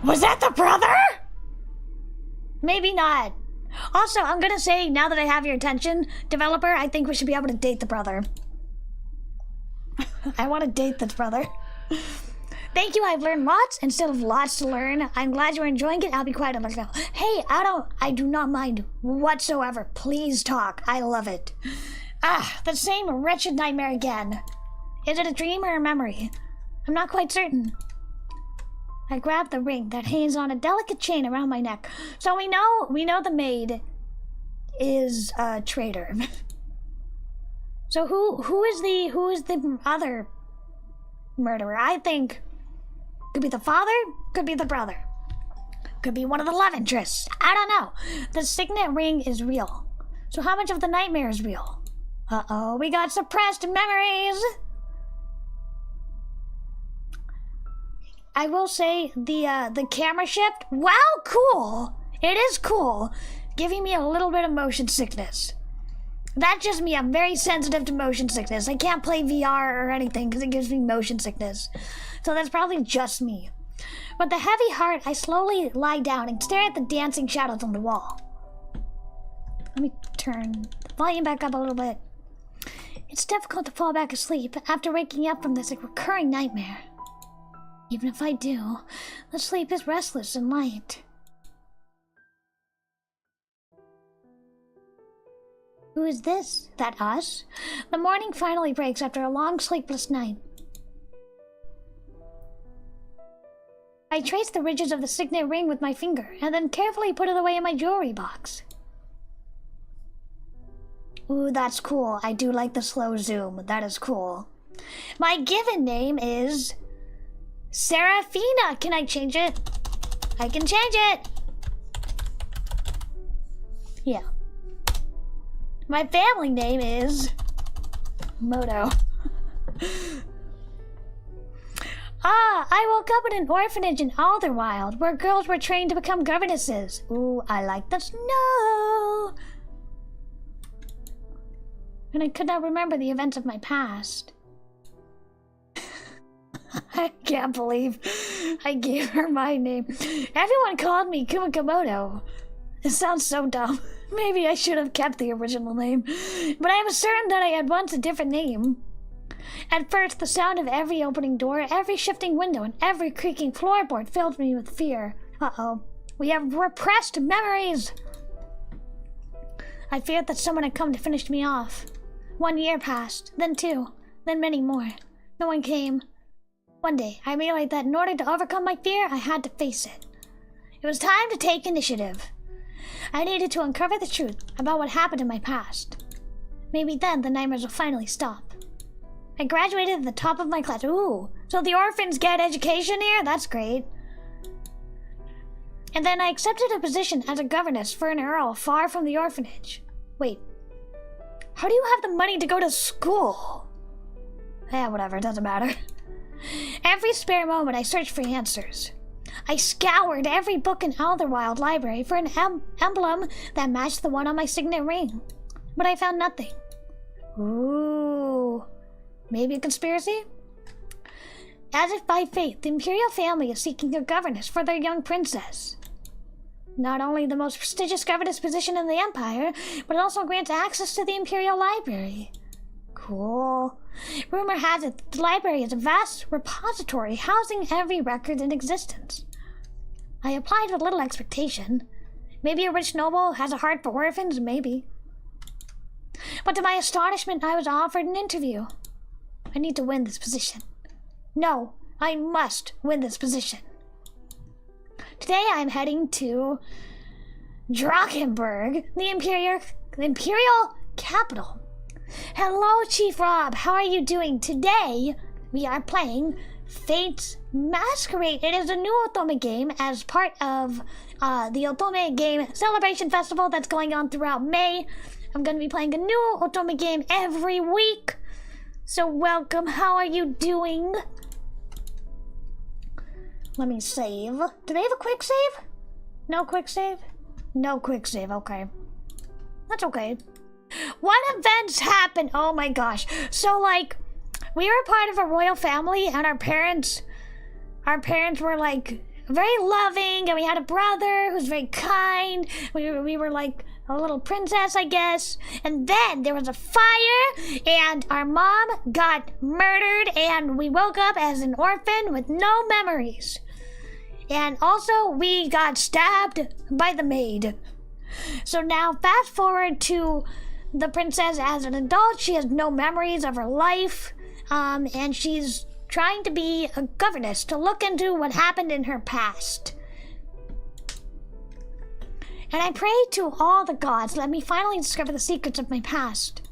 Was that the brother? Maybe not. Also, I'm gonna say, now that I have your attention, developer, I think we should be able to date the brother. I want to date this brother. Thank you, I've learned lots and still have lots to learn. I'm glad you're enjoying it. I'll be quiet on my now. Hey, I do not mind whatsoever. Please talk. I love it. Ah, the same wretched nightmare again. Is it a dream or a memory? I'm not quite certain. I grab the ring that hangs on a delicate chain around my neck. So we know the maid is a traitor. So who is the other murderer? I think could be the father, could be the brother, could be one of the love interests. I don't know. The signet ring is real. So how much of the nightmare is real? Uh-oh, we got suppressed memories. I will say the camera shift, wow, cool. It is cool. Giving me a little bit of motion sickness. That's just me. I'm very sensitive to motion sickness. I can't play VR or anything because it gives me motion sickness. So that's probably just me. With a heavy heart, I slowly lie down and stare at the dancing shadows on the wall. Let me turn the volume back up a little bit. It's difficult to fall back asleep after waking up from this recurring nightmare. Even if I do, the sleep is restless and light. Who is this? That us? The morning finally breaks after a long sleepless night. I trace the ridges of the signet ring with my finger, and then carefully put it away in my jewelry box. Ooh, that's cool. I do like the slow zoom. That is cool. My given name is Serafina. Can I change it? I can change it. Yeah. My family name is Moto. I woke up in an orphanage in Alderwild, where girls were trained to become governesses. Ooh, I like the snow. And I could not remember the events of my past. I can't believe I gave her my name. Everyone called me Kumakkomoto. It sounds so dumb. Maybe I should have kept the original name. But I was certain that I had once a different name. At first, the sound of every opening door, every shifting window, and every creaking floorboard filled me with fear. Uh-oh. We have repressed memories! I feared that someone had come to finish me off. 1 year passed, then 2, then many more. No one came. One day, I realized that in order to overcome my fear, I had to face it. It was time to take initiative. I needed to uncover the truth about what happened in my past. Maybe then the nightmares will finally stop. I graduated at the top of my class. Ooh, so the orphans get education here? That's great. And then I accepted a position as a governess for an earl far from the orphanage. Wait, how do you have the money to go to school? Eh, whatever, it doesn't matter. Every spare moment I searched for answers. I scoured every book in Alderwild library for an emblem that matched the one on my signet ring. But I found nothing. Ooh, maybe a conspiracy? As if by fate, the imperial family is seeking a governess for their young princess. Not only the most prestigious governess position in the Empire, but it also grants access to the Imperial Library. Cool. Rumor has it that the library is a vast repository housing every record in existence. I applied with little expectation. Maybe a rich noble has a heart for orphans, maybe. But to my astonishment, I was offered an interview. I need to win this position. No, I must win this position. Today I'm heading to Drakkenberg, the Imperial capital. Hello, Chief Rob. How are you doing? Today we are playing Fate's Masquerade. It is a new Otome game as part of the Otome game celebration festival that's going on throughout May. I'm going to be playing a new Otome game every week. So welcome. How are you doing? Let me save. Do they have a quick save? No quick save? No quick save. Okay. That's okay. What events happened? Oh my gosh. So like, we were part of a royal family and our parents were like very loving, and we had a brother who's very kind. We were like a little princess, I guess. And then there was a fire and our mom got murdered and we woke up as an orphan with no memories. And also we got stabbed by the maid. So now fast forward to the princess as an adult. She has no memories of her life, and she's trying to be a governess to look into what happened in her past. And I pray to all the gods, let me finally discover the secrets of my past.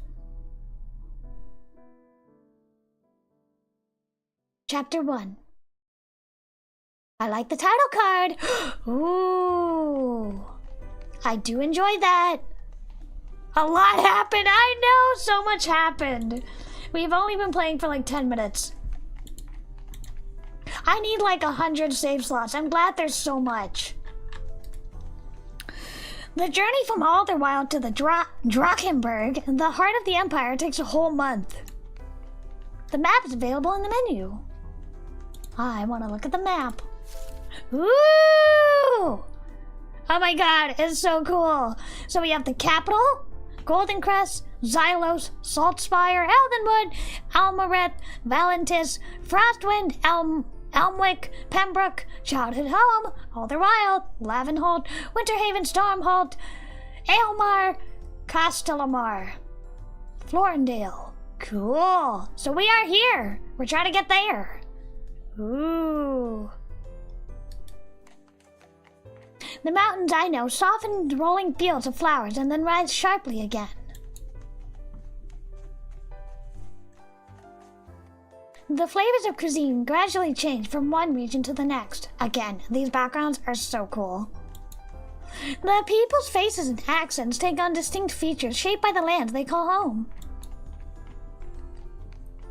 Chapter 1. I like the title card. Ooh, I do enjoy that. A lot happened. I know, so much happened. We've only been playing for like 10 minutes. I need like 100 save slots. I'm glad there's so much. The journey from Alderwild to the Drakkenberg, the heart of the Empire, takes a whole month. The map is available in the menu. I want to look at the map. Ooh! Oh my god, it's so cool. So we have the capital, Golden Crest, Xylos, Saltspire, Eldenwood, Almareth, Valentis, Frostwind, Elmwick, Pembroke, Childhood Home, Alderwild, Lavenhold, Winterhaven, Stormhold, Aelmar, Castellamar, Florendale. Cool. So we are here. We're trying to get there. Ooh. The mountains, I know, soften rolling fields of flowers and then rise sharply again. The flavors of cuisine gradually change from one region to the next. Again, these backgrounds are so cool. The people's faces and accents take on distinct features shaped by the land they call home.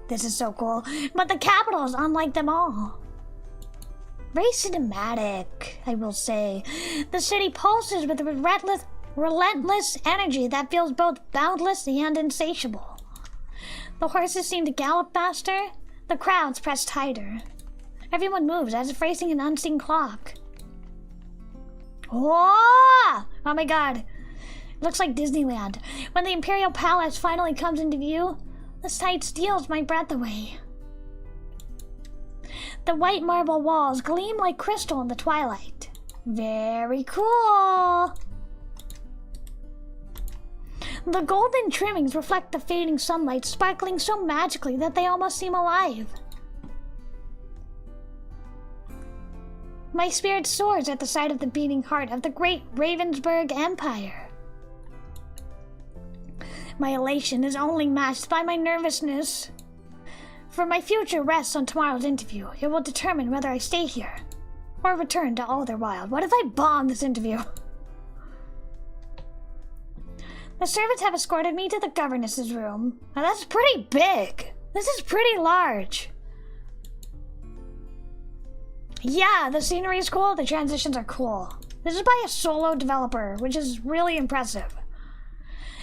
This is so cool, but the capital is unlike them all. Very cinematic, I will say. The city pulses with a relentless energy that feels both boundless and insatiable. The horses seem to gallop faster. The crowds press tighter. Everyone moves as if racing an unseen clock. Oh my god. Looks like Disneyland. When the Imperial Palace finally comes into view, the sight steals my breath away. The white marble walls gleam like crystal in the twilight. Very cool. The golden trimmings reflect the fading sunlight, sparkling so magically that they almost seem alive. My spirit soars at the sight of the beating heart of the great Ravensburg Empire. My elation is only matched by my nervousness. For my future rests on tomorrow's interview. It will determine whether I stay here or return to Alderwild. What if I bomb this interview? The servants have escorted me to the governess's room. Now that's pretty big. This is pretty large. Yeah, the scenery is cool. The transitions are cool. This is by a solo developer, which is really impressive.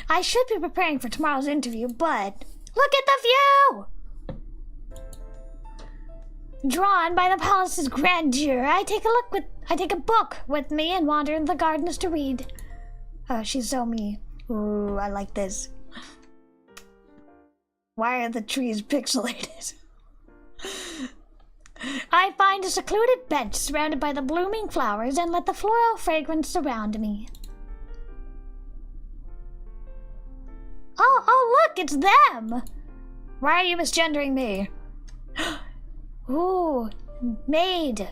I should be preparing for tomorrow's interview, but look at the view! Drawn by the palace's grandeur, I take a I take a book with me and wander in the gardens to read. Oh, she's so me. Ooh, I like this. Why are the trees pixelated? I find a secluded bench surrounded by the blooming flowers and let the floral fragrance surround me. Oh, look, it's them! Why are you misgendering me? Ooh, maid.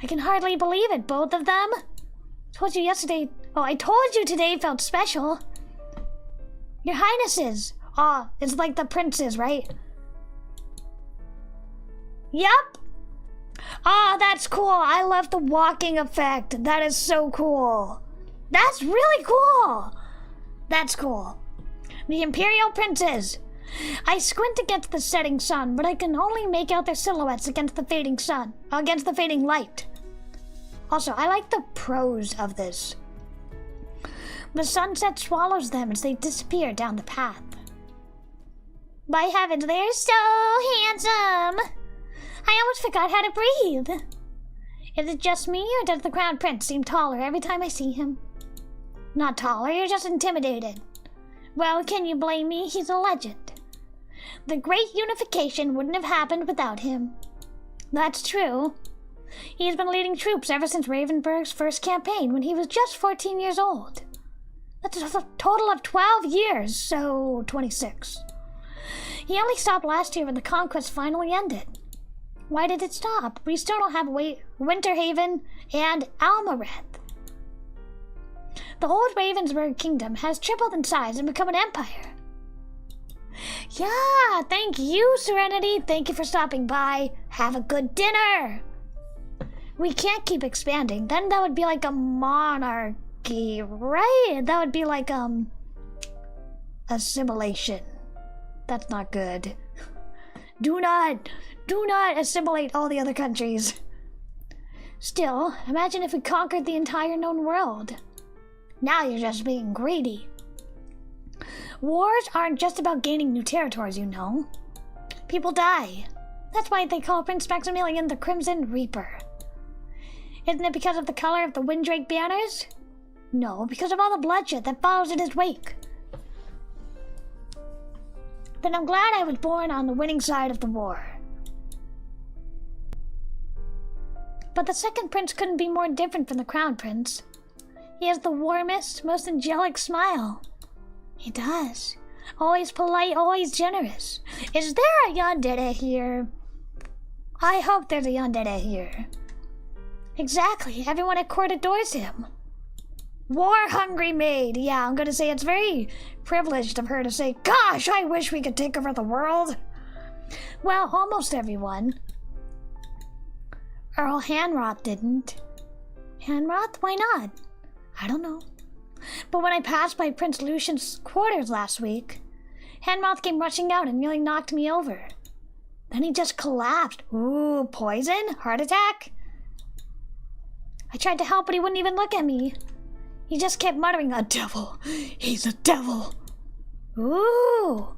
I can hardly believe it, both of them. Told you yesterday. Oh, I told you today felt special. Your Highnesses. Oh, it's like the princes, right? Yep. Oh, that's cool. I love the walking effect. That is so cool. That's really cool. That's cool. The Imperial Princes. I squint against the setting sun, but I can only make out their silhouettes against the fading sun, against the fading light. Also, I like the prose of this. The sunset swallows them as they disappear down the path. By heavens, they're so handsome! I almost forgot how to breathe. Is it just me, or does the Crown Prince seem taller every time I see him? Not taller, you're just intimidated. Well, can you blame me? He's a legend. The Great Unification wouldn't have happened without him. That's true. He's been leading troops ever since Ravenburg's first campaign when he was just 14 years old. That's a total of 12 years, so 26. He only stopped last year when the conquest finally ended. Why did it stop? We still don't have Winterhaven and Almareth. The old Ravensburg kingdom has tripled in size and become an empire. Yeah, thank you, Serenity. Thank you for stopping by. Have a good dinner. We can't keep expanding. Then that would be like a monarchy, right? That would be like, assimilation. That's not good. Do not assimilate all the other countries. Still, imagine if we conquered the entire known world. Now you're just being greedy. Wars aren't just about gaining new territories, you know. People die. That's why they call Prince Maximilian the Crimson Reaper. Isn't it because of the color of the Windrake banners? No, because of all the bloodshed that follows in his wake. Then I'm glad I was born on the winning side of the war. But the second prince couldn't be more different from the crown prince. He has the warmest, most angelic smile. He does. Always polite, always generous. Is there a yandere here? I hope there's a yandere here. Exactly, everyone at court adores him. War-hungry maid. Yeah, I'm gonna say it's very privileged of her to say, gosh, I wish we could take over the world. Well, almost everyone. Earl Hanroth didn't. Hanroth? Why not? I don't know. But when I passed by Prince Lucian's quarters last week, Hanroth came rushing out and nearly knocked me over. Then he just collapsed. Ooh, poison? Heart attack? I tried to help, but he wouldn't even look at me. He just kept muttering, a devil. He's a devil. Ooh.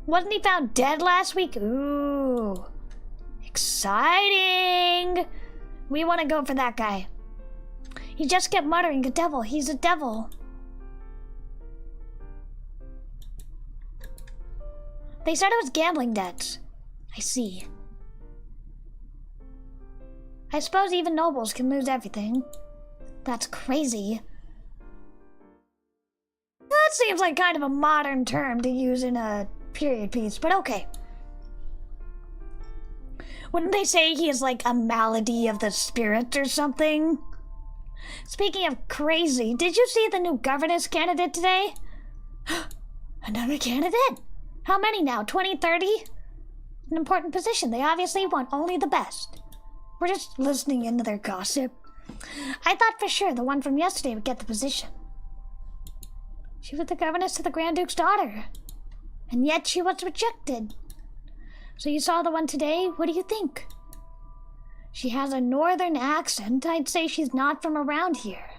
Wasn't he found dead last week? Ooh. Exciting. We want to go for that guy. He just kept muttering, a devil. He's a devil. They said it was gambling debts. I see. I suppose even nobles can lose everything. That's crazy. That seems like kind of a modern term to use in a period piece, but okay. Wouldn't they say he is like a malady of the spirit or something? Speaking of crazy, did you see the new governess candidate today? Another candidate? How many now? 20, 30? An important position. They obviously want only the best. We're just listening into their gossip. I thought for sure the one from yesterday would get the position. She was the governess to the Grand Duke's daughter. And yet she was rejected. So you saw the one today? What do you think? She has a northern accent. I'd say she's not from around here.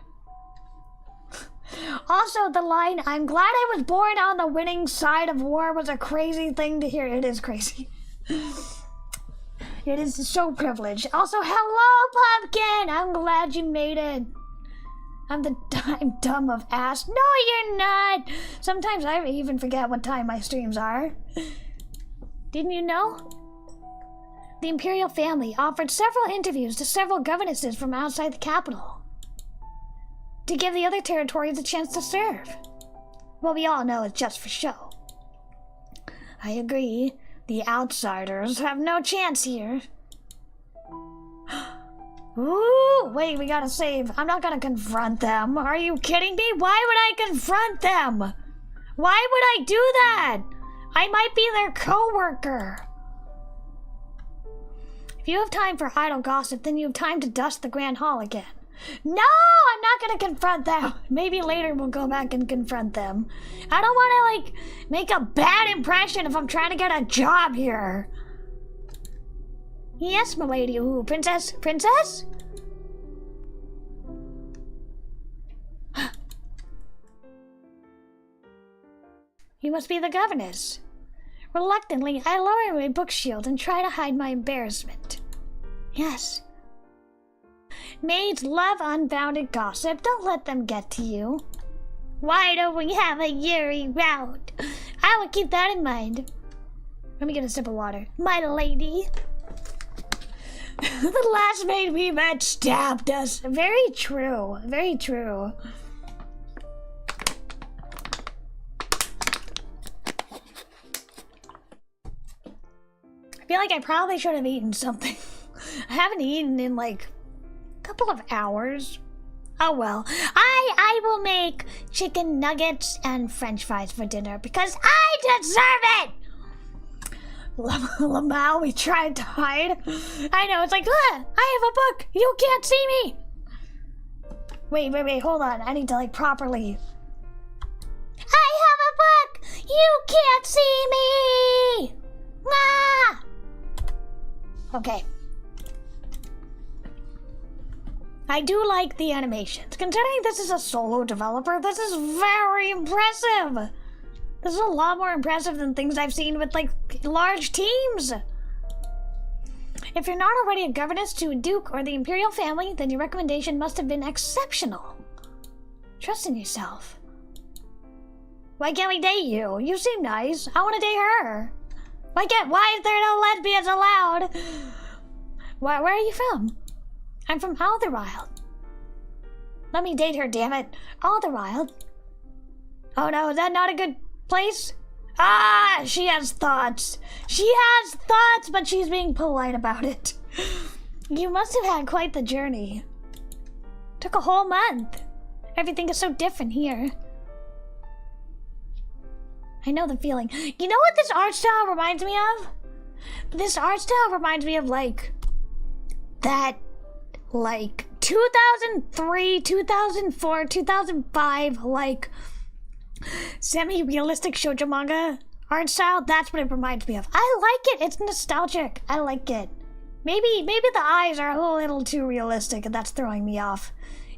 Also, the line, I'm glad I was born on the winning side of war was a crazy thing to hear. It is crazy. It is so privileged. Also, hello, Pumpkin! I'm glad you made it. I'm dumb of ass. No, you're not! Sometimes I even forget what time my streams are. Didn't you know? The imperial family offered several interviews to several governesses from outside the capital to give the other territories a chance to serve. Well, we all know it's just for show. I agree. The outsiders have no chance here. Ooh, wait, we gotta save. I'm not gonna confront them. Are you kidding me? Why would I confront them? Why would I do that? I might be their co-worker. If you have time for idle gossip, then you have time to dust the Grand Hall again. No, I'm not gonna confront them. Maybe later we'll go back and confront them. I don't wanna, like, make a bad impression if I'm trying to get a job here. Yes, milady. Ooh, princess? Princess? You must be the governess. Reluctantly, I lower my book shield and try to hide my embarrassment. Yes. Maids love unbounded gossip. Don't let them get to you. Why don't we have a Yuri round? I will keep that in mind. Let me get a sip of water. My lady. The last maid we met stabbed us. Very true. Very true. I feel like I probably should have eaten something. I haven't eaten in like a couple of hours. Oh well. I will make chicken nuggets and french fries for dinner because I deserve it! Lamau, we tried to hide. I know, it's like, I have a book. You can't see me. Wait, hold on. I need to like properly. I have a book. You can't see me. Ah! Okay. I do like the animations. Considering this is a solo developer, this is very impressive. This is a lot more impressive than things I've seen with, like, large teams. If you're not already a governess to a duke or the imperial family, then your recommendation must have been exceptional. Trust in yourself. Why can't we date you? You seem nice. I want to date her. Why is there no lesbians allowed? Where are you from? I'm from Alderwild. Let me date her, damn it. Alderwild. Oh no, is that not a good place? Ah, she has thoughts. She has thoughts, but she's being polite about it. You must have had quite the journey. Took a whole month. Everything is so different here. I know the feeling. You know what this art style reminds me of? This art style reminds me of like that, like 2003, 2004, 2005, like semi-realistic shoujo manga art style. That's what it reminds me of. I like it. It's nostalgic. I like it. Maybe the eyes are a little too realistic and that's throwing me off.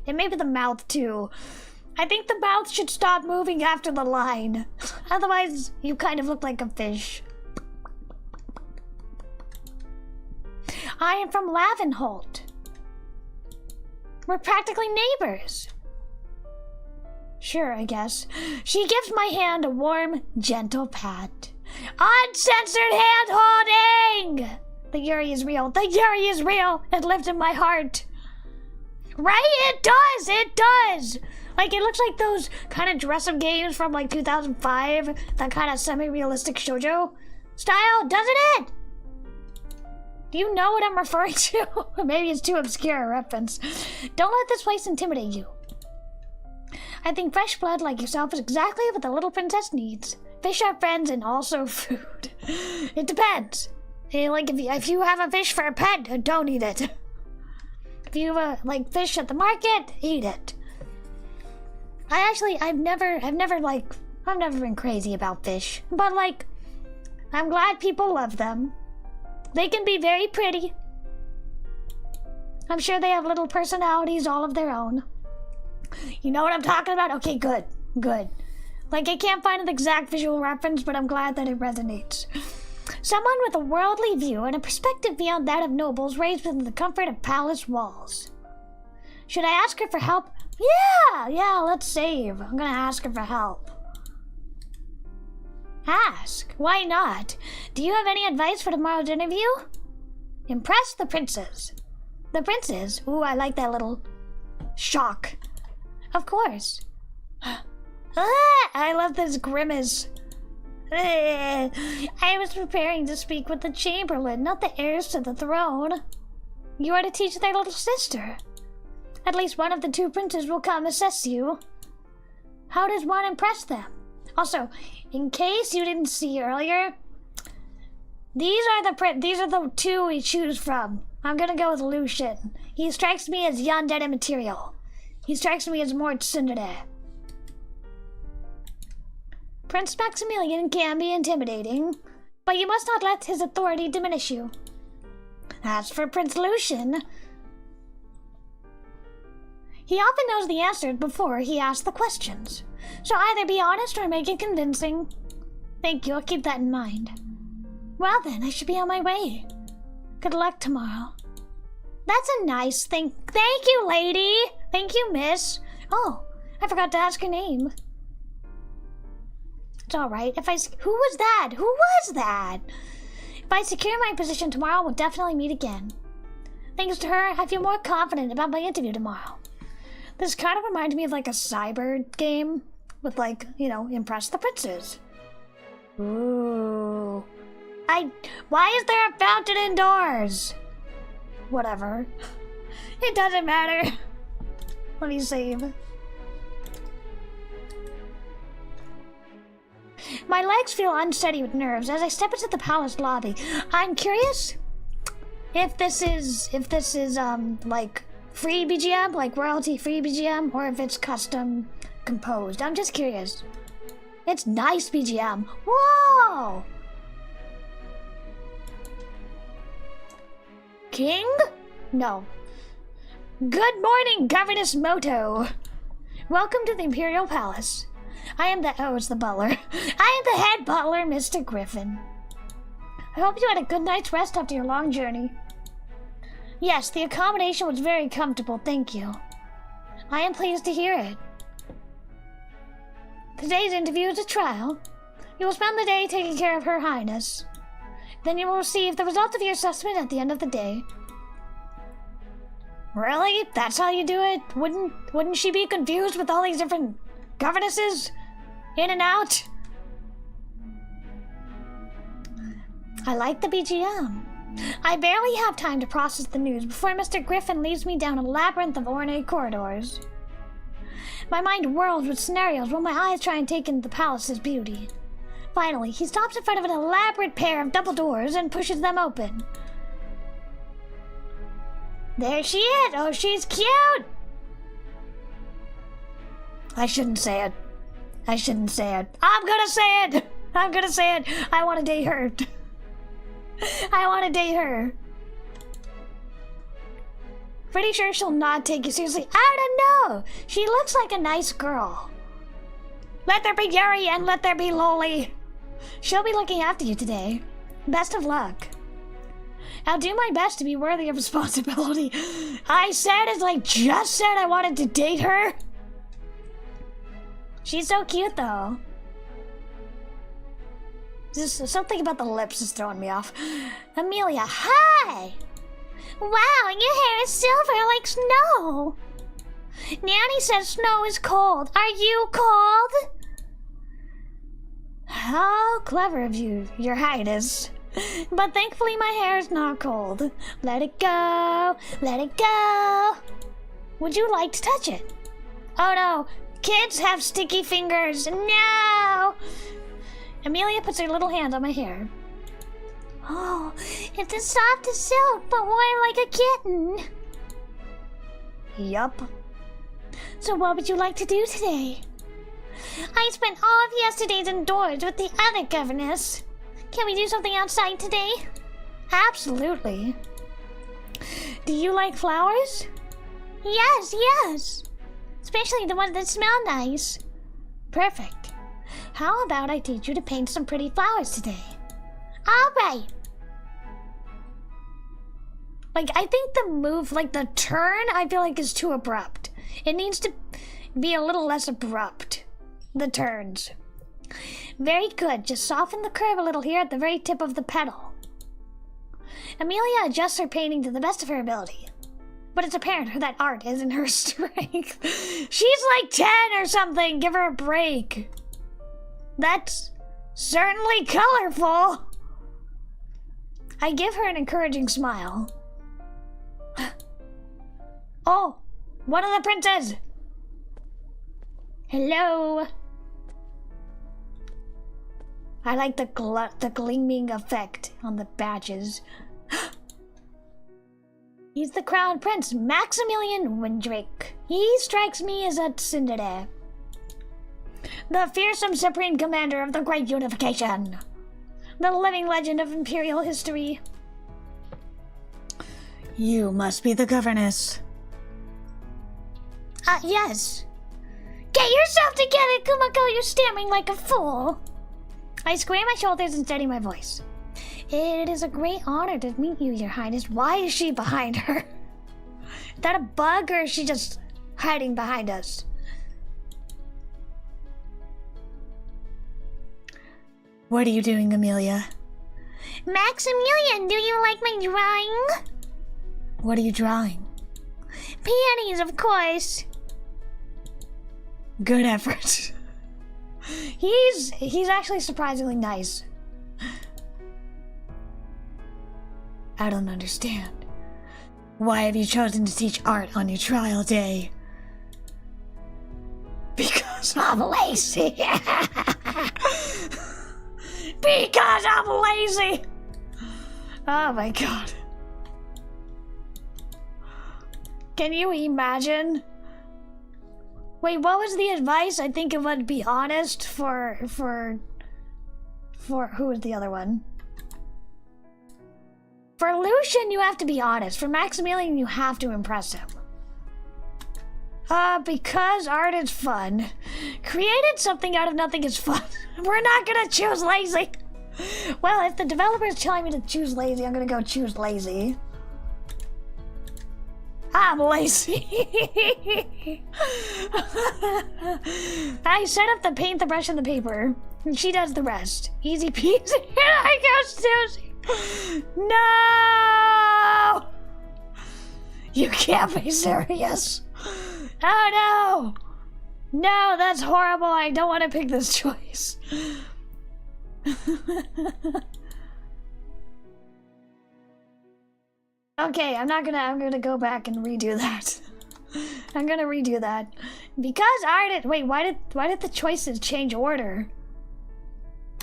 And maybe the mouth too. I think the mouth should stop moving after the line. Otherwise, you kind of look like a fish. I am from Lavenholt. We're practically neighbors. Sure, I guess. She gives my hand a warm, gentle pat. Uncensored hand holding! The Yuri is real. The Yuri is real. It lives in my heart. Right? It does! It does! Like, it looks like those kind of dress-up games from, like, 2005. That kind of semi-realistic shoujo style, doesn't it? Do you know what I'm referring to? Maybe it's too obscure a reference. Don't let this place intimidate you. I think fresh blood like yourself is exactly what the little princess needs. Fish are friends and also food. It depends. Like, if you have a fish for a pet, don't eat it. If you like fish at the market, eat it. I've never been crazy about fish, but like, I'm glad people love them. They can be very pretty. I'm sure they have little personalities all of their own. You know what I'm talking about? Okay, good. Like, I can't find an exact visual reference, but I'm glad that it resonates. Someone with a worldly view and a perspective beyond that of nobles raised within the comfort of palace walls. Should I ask her for help? Yeah, let's save. I'm gonna ask her for help. Ask? Why not? Do you have any advice for tomorrow's interview? Impress the princes. The princes? Ooh, I like that little shock. Of course. I love this grimace. I was preparing to speak with the chamberlain, not the heirs to the throne. You are to teach their little sister. At least one of the two princes will come assess you. How does one impress them? Also, in case you didn't see earlier, these are the two we choose from. I'm gonna go with Lucian. He strikes me as yandere material. He strikes me as more tsundere. Prince Maximilian can be intimidating, but you must not let his authority diminish you. As for Prince Lucian, he often knows the answers before he asks the questions. So either be honest or make it convincing. Thank you, I'll keep that in mind. Well then, I should be on my way. Good luck tomorrow. That's a nice thing. Thank you, lady. Thank you, miss. Oh, I forgot to ask her name. It's alright. Who was that? Who was that? If I secure my position tomorrow, we'll definitely meet again. Thanks to her, I feel more confident about my interview tomorrow. This kind of reminds me of like a cyber game with like, you know, impress the princes. Ooh. Why is there a fountain indoors? Whatever. It doesn't matter. Let me save. My legs feel unsteady with nerves as I step into the palace lobby. I'm curious if this is like free BGM, like royalty free BGM, or if it's custom composed. I'm just curious. It's nice BGM. Whoa! King? No. Good morning, Governess Moto. Welcome to the Imperial Palace. It's the butler. I am the head butler, Mr. Griffin. I hope you had a good night's rest after your long journey. Yes, the accommodation was very comfortable, thank you. I am pleased to hear it. Today's interview is a trial. You will spend the day taking care of Her Highness. Then you will receive the result of your assessment at the end of the day. Really? That's how you do it? Wouldn't she be confused with all these different governesses? In and out? I like the BGM. I barely have time to process the news before Mr. Griffin leads me down a labyrinth of ornate corridors. My mind whirls with scenarios while my eyes try and take in the palace's beauty. Finally, he stops in front of an elaborate pair of double doors and pushes them open. There she is! Oh, she's cute! I shouldn't say it. I shouldn't say it. I'm gonna say it! I'm gonna say it! I wanna date her. I wanna date her. Pretty sure she'll not take you seriously. I don't know! She looks like a nice girl. Let there be Yuri and let there be Loli. She'll be looking after you today. Best of luck. I'll do my best to be worthy of responsibility. I just said I wanted to date her. She's so cute, though. Just something about the lips is throwing me off. Amelia, hi! Wow, your hair is silver like snow. Nanny says snow is cold. Are you cold? How clever of you, Your Highness. But thankfully my hair is not cold. Let it go. Let it go. Would you like to touch it? Oh no. Kids have sticky fingers. No! Amelia puts her little hand on my hair. Oh, it's as soft as silk, but warm like a kitten. Yup. So what would you like to do today? I spent all of yesterday's indoors with the other governess. Can we do something outside today? Absolutely. Do you like flowers? Yes, yes. Especially the ones that smell nice. Perfect. How about I teach you to paint some pretty flowers today? Alright. Like, I think the move, like the turn, I feel like is too abrupt. It needs to be a little less abrupt. The turns. Very good. Just soften the curve a little here at the very tip of the pedal. Amelia adjusts her painting to the best of her ability. But it's apparent that art isn't her strength. She's like 10 or something. Give her a break. That's certainly colorful. I give her an encouraging smile. Oh, one of the princes. Hello. I like the gleaming effect on the badges. He's the crown prince, Maximilian Windrake. He strikes me as a tsundere. The fearsome supreme commander of the Great Unification. The living legend of imperial history. You must be the governess. Yes. Get yourself together, Kumakko, you're stammering like a fool. I square my shoulders and steady my voice. It is a great honor to meet you, Your Highness. Why is she behind her? Is that a bug, or is she just hiding behind us? What are you doing, Amelia? Maximilian, do you like my drawing? What are you drawing? Peonies, of course. Good effort. He's actually surprisingly nice. I don't understand. Why have you chosen to teach art on your trial day? Because I'm lazy. Because I'm lazy. Oh my god. Can you imagine? Wait, what was the advice? I think it would be honest for who was the other one? For Lucian, you have to be honest. For Maximilian, you have to impress him. Because art is fun. Created something out of nothing is fun. We're not gonna choose lazy. Well, if the developer is telling me to choose lazy, I'm gonna go choose lazy. I'm lazy. I set up the paint, the brush, and the paper. And she does the rest. Easy peasy. I go Susie. No! You can't be serious. Oh no! No, that's horrible. I don't want to pick this choice. Okay, I'm gonna go back and redo that. I'm gonna redo that. Because art wait, why did the choices change order?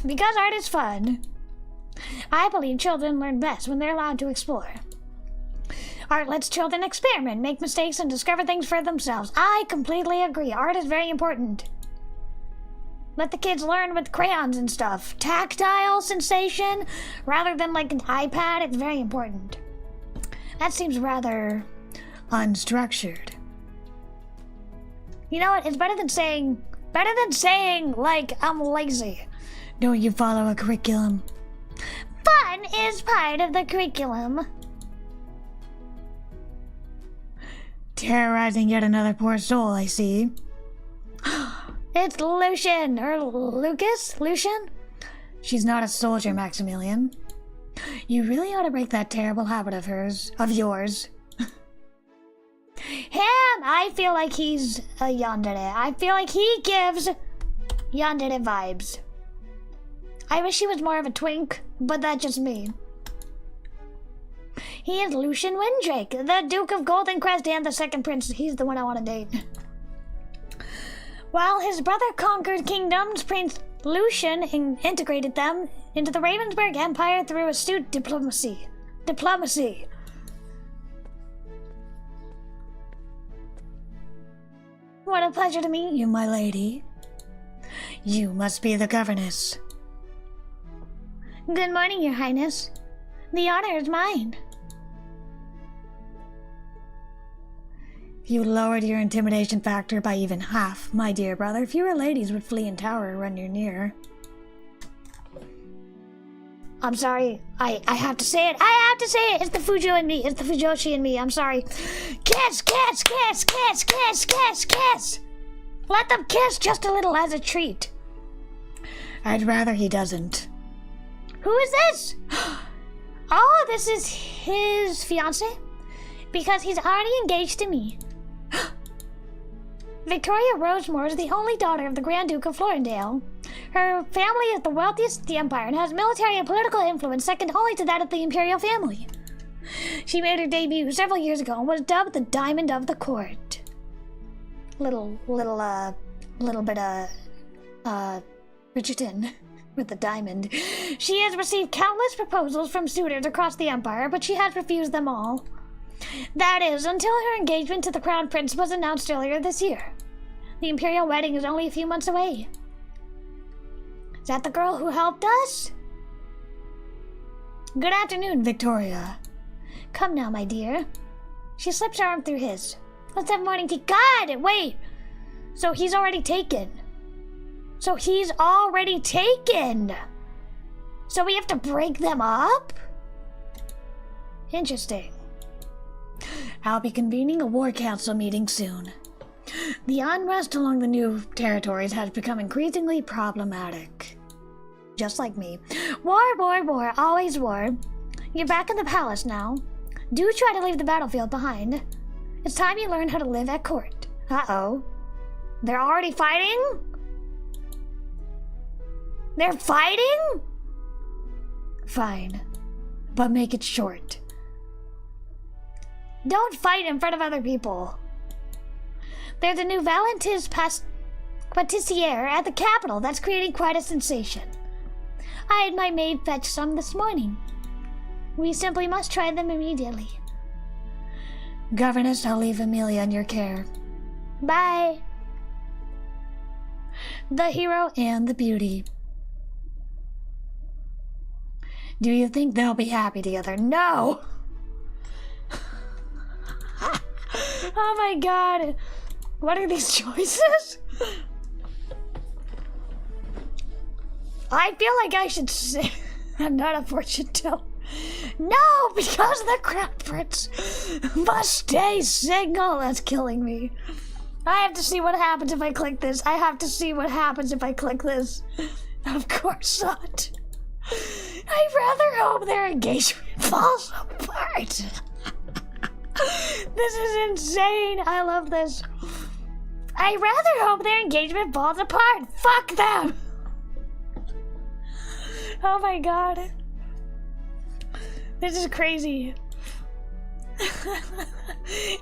Because art is fun. I believe children learn best when they're allowed to explore. Art lets children experiment, make mistakes, and discover things for themselves. I completely agree. Art is very important. Let the kids learn with crayons and stuff. Tactile sensation, rather than like an iPad, it's very important. That seems rather unstructured. You know what? It's better than saying like I'm lazy. Don't you follow a curriculum? Fun is part of the curriculum. Terrorizing yet another poor soul, I see. It's Lucian, or Lucas? Lucian? She's not a soldier, Maximilian. You really ought to break that terrible habit of yours. Him! I feel like he's a yandere. I feel like he gives yandere vibes. I wish he was more of a twink, but that's just me. He is Lucian Windrake, the Duke of Golden Crest and the second prince. He's the one I want to date. While his brother conquered kingdoms, Prince Lucian integrated them into the Ravensburg Empire through astute diplomacy. What a pleasure to meet you, my lady. You must be the governess. Good morning, Your Highness. The honor is mine. You lowered your intimidation factor by even half, my dear brother. Fewer ladies would flee in tower when you're near. I'm sorry. I have to say it. I have to say it. It's the Fujo in me. It's the Fujoshi in me. I'm sorry. Kiss, kiss, kiss, kiss, kiss, kiss, kiss. Let them kiss just a little as a treat. I'd rather he doesn't. Who is this? Oh, this is his fiance? Because he's already engaged to me. Victoria Rosemore is the only daughter of the Grand Duke of Florendale. Her family is the wealthiest in the empire and has military and political influence second only to that of the imperial family. She made her debut several years ago and was dubbed the Diamond of the Court. Little bit of, Bridgerton with the diamond. She has received countless proposals from suitors across the empire, but she has refused them all. That is, until her engagement to the Crown Prince was announced earlier this year. The imperial wedding is only a few months away. Is that the girl who helped us? Good afternoon, Victoria. Come now, my dear. She slips her arm through his. Let's have morning tea. God, wait! So he's already taken. So we have to break them up? Interesting. I'll be convening a war council meeting soon. The unrest along the new territories has become increasingly problematic. Just like me. War, war, war, always war. You're back in the palace now. Do try to leave the battlefield behind. It's time you learn how to live at court. Uh-oh. They're already fighting? They're fighting? Fine. But make it short. Don't fight in front of other people. There's a new Valentin's pâtissière at the capital that's creating quite a sensation. I had my maid fetch some this morning. We simply must try them immediately. Governess, I'll leave Amelia in your care. Bye. The hero and the beauty. Do you think they'll be happy together? No! Oh my god. What are these choices? I feel like I should say I'm not a fortune teller. No, because the crown prince must stay single. That's killing me. I have to see what happens if I click this. I have to see what happens if I click this. Of course not. I'd rather hope their engagement falls apart. This is insane. I love this. I'd rather hope their engagement falls apart. Fuck them. Oh my god. This is crazy.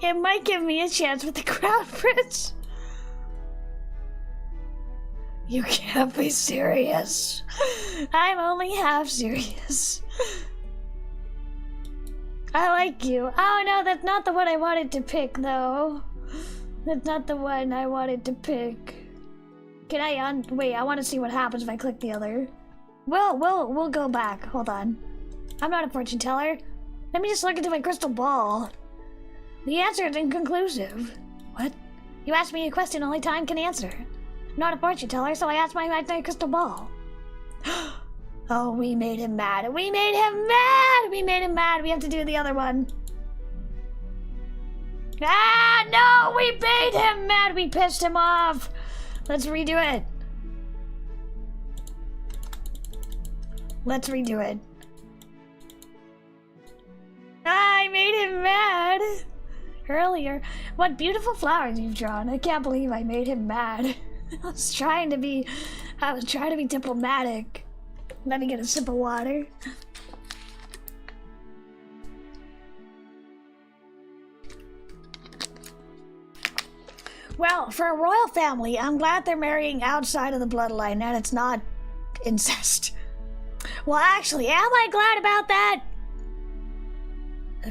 It might give me a chance with the crown prince. You can't be serious. I'm only half serious. I like you. Oh no, that's not the one I wanted to pick though. That's not the one I wanted to pick. Can I wait, I want to see what happens if I click the other. We'll go back. Hold on. I'm not a fortune teller. Let me just look into my crystal ball. The answer is inconclusive. What? You asked me a question only time can answer. I'm not a fortune teller, so I asked my crystal ball. Oh, we made him mad. We made him mad! We made him mad. We have to do the other one. Ah, no! We made him mad! We pissed him off! Let's redo it. Let's redo it. I made him mad earlier. What beautiful flowers you've drawn. I can't believe I made him mad. I was trying to be diplomatic. Let me get a sip of water. Well, for a royal family, I'm glad they're marrying outside of the bloodline and it's not incest. Well, actually, am I glad about that?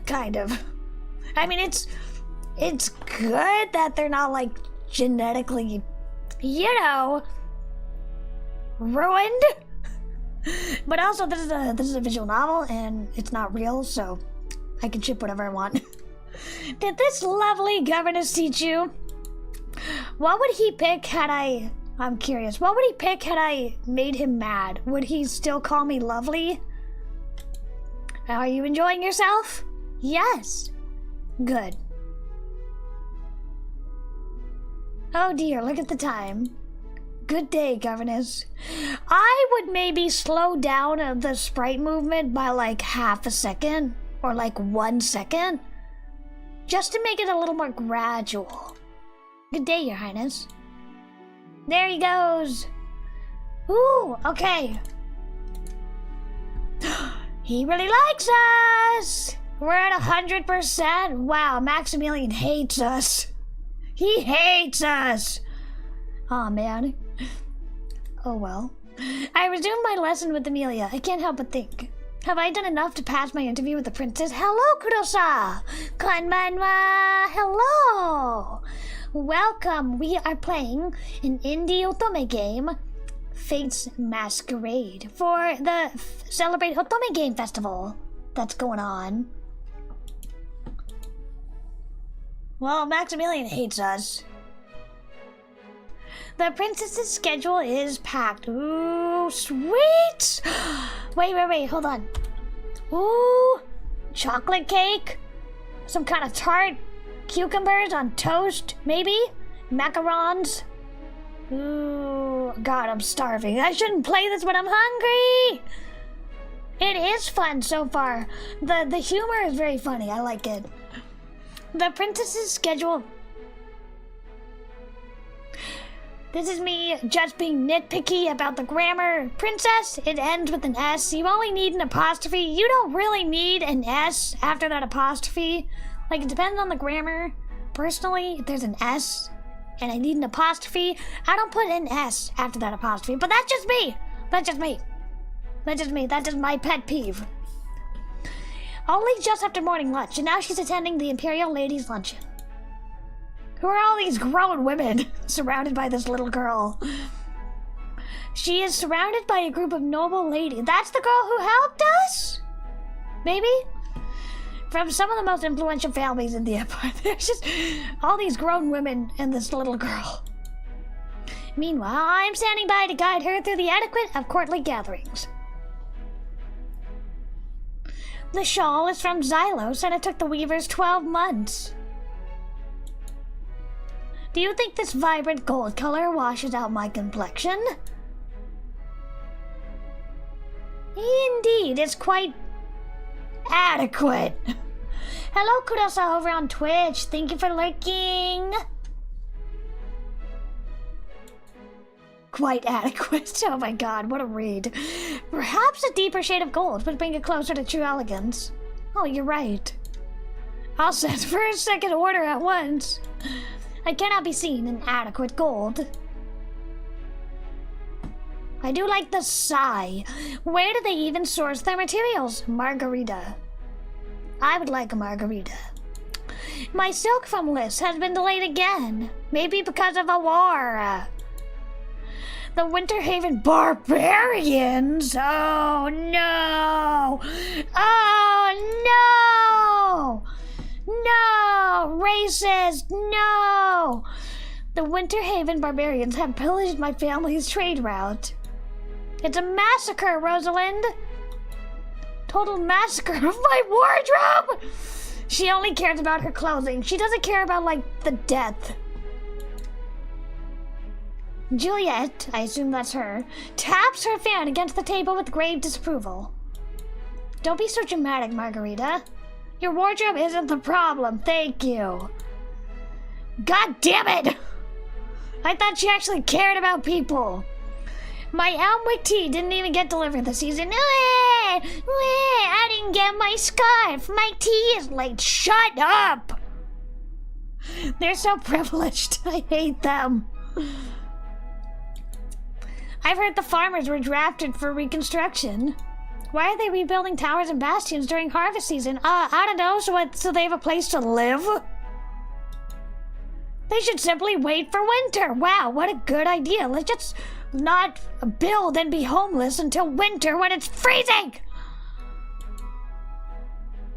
Kind of. I mean, it's good that they're not, like, genetically, you know, ruined. But also, this is a visual novel, and it's not real, so I can ship whatever I want. Did this lovely governess teach you? What would he pick had I'm curious. What would he pick had I made him mad? Would he still call me lovely? Are you enjoying yourself? Yes. Good. Oh dear, look at the time. Good day, governess. I would maybe slow down the sprite movement by like half a second, or like 1 second, just to make it a little more gradual. Good day, Your Highness. There he goes. Ooh, okay. He really likes us! We're at 100%. Wow, Maximilian hates us. He hates us! Aw, man. Oh well. I resumed my lesson with Amelia. I can't help but think. Have I done enough to pass my interview with the princess? Hello, Kurosa! Konbanwa! Hello! Welcome. We are playing an indie Otome game, Fate's Masquerade, for the Celebrate Otome Game Festival that's going on. Well, Maximilian hates us. The princess's schedule is packed. Ooh, sweet! Wait, hold on. Ooh, chocolate cake? Some kind of tart? Cucumbers on toast, maybe? Macarons? Ooh, God, I'm starving. I shouldn't play this when I'm hungry! It is fun so far. The humor is very funny. I like it. The princess's schedule... This is me just being nitpicky about the grammar. Princess, it ends with an S. You only need an apostrophe. You don't really need an S after that apostrophe. Like, it depends on the grammar. Personally, if there's an S and I need an apostrophe, I don't put an S after that apostrophe. But that's just me. That's just me. That's just my pet peeve. Only just after morning lunch, and now she's attending the Imperial Ladies' Luncheon. Who are all these grown women surrounded by this little girl? She is surrounded by a group of noble ladies. That's the girl who helped us? Maybe? From some of the most influential families in the Empire. There's just all these grown women and this little girl. Meanwhile, I'm standing by to guide her through the etiquette of courtly gatherings. The shawl is from Xylos, and it took the weavers 12 months. Do you think this vibrant gold color washes out my complexion? Indeed, it's quite adequate. Hello, Kurosa over on Twitch. Thank you for lurking. Quite adequate. Oh my god, what a read. Perhaps a deeper shade of gold would bring it closer to true elegance. Oh, you're right. I'll set first, second order at once. I cannot be seen in adequate gold. I do like the sigh. Where do they even source their materials? Margarita. I would like a margarita. My silk from List has been delayed again. Maybe because of a war. The Winterhaven Barbarians? Oh no! Oh no! No! Racist! No! The Winterhaven Barbarians have pillaged my family's trade route. It's a massacre, Rosalind! Total massacre of my wardrobe! She only cares about her clothing. She doesn't care about, like, the death. Juliet, I assume that's her, taps her fan against the table with grave disapproval. Don't be so dramatic, Margarita. Your wardrobe isn't the problem, thank you. God damn it! I thought she actually cared about people. My Elmwick tea didn't even get delivered this season. I didn't get my scarf. My tea is late. Shut up! They're so privileged. I hate them. I've heard the farmers were drafted for reconstruction. Why are they rebuilding towers and bastions during harvest season? I don't know, so they have a place to live? They should simply wait for winter. Wow, what a good idea. Let's just not build and be homeless until winter when it's freezing!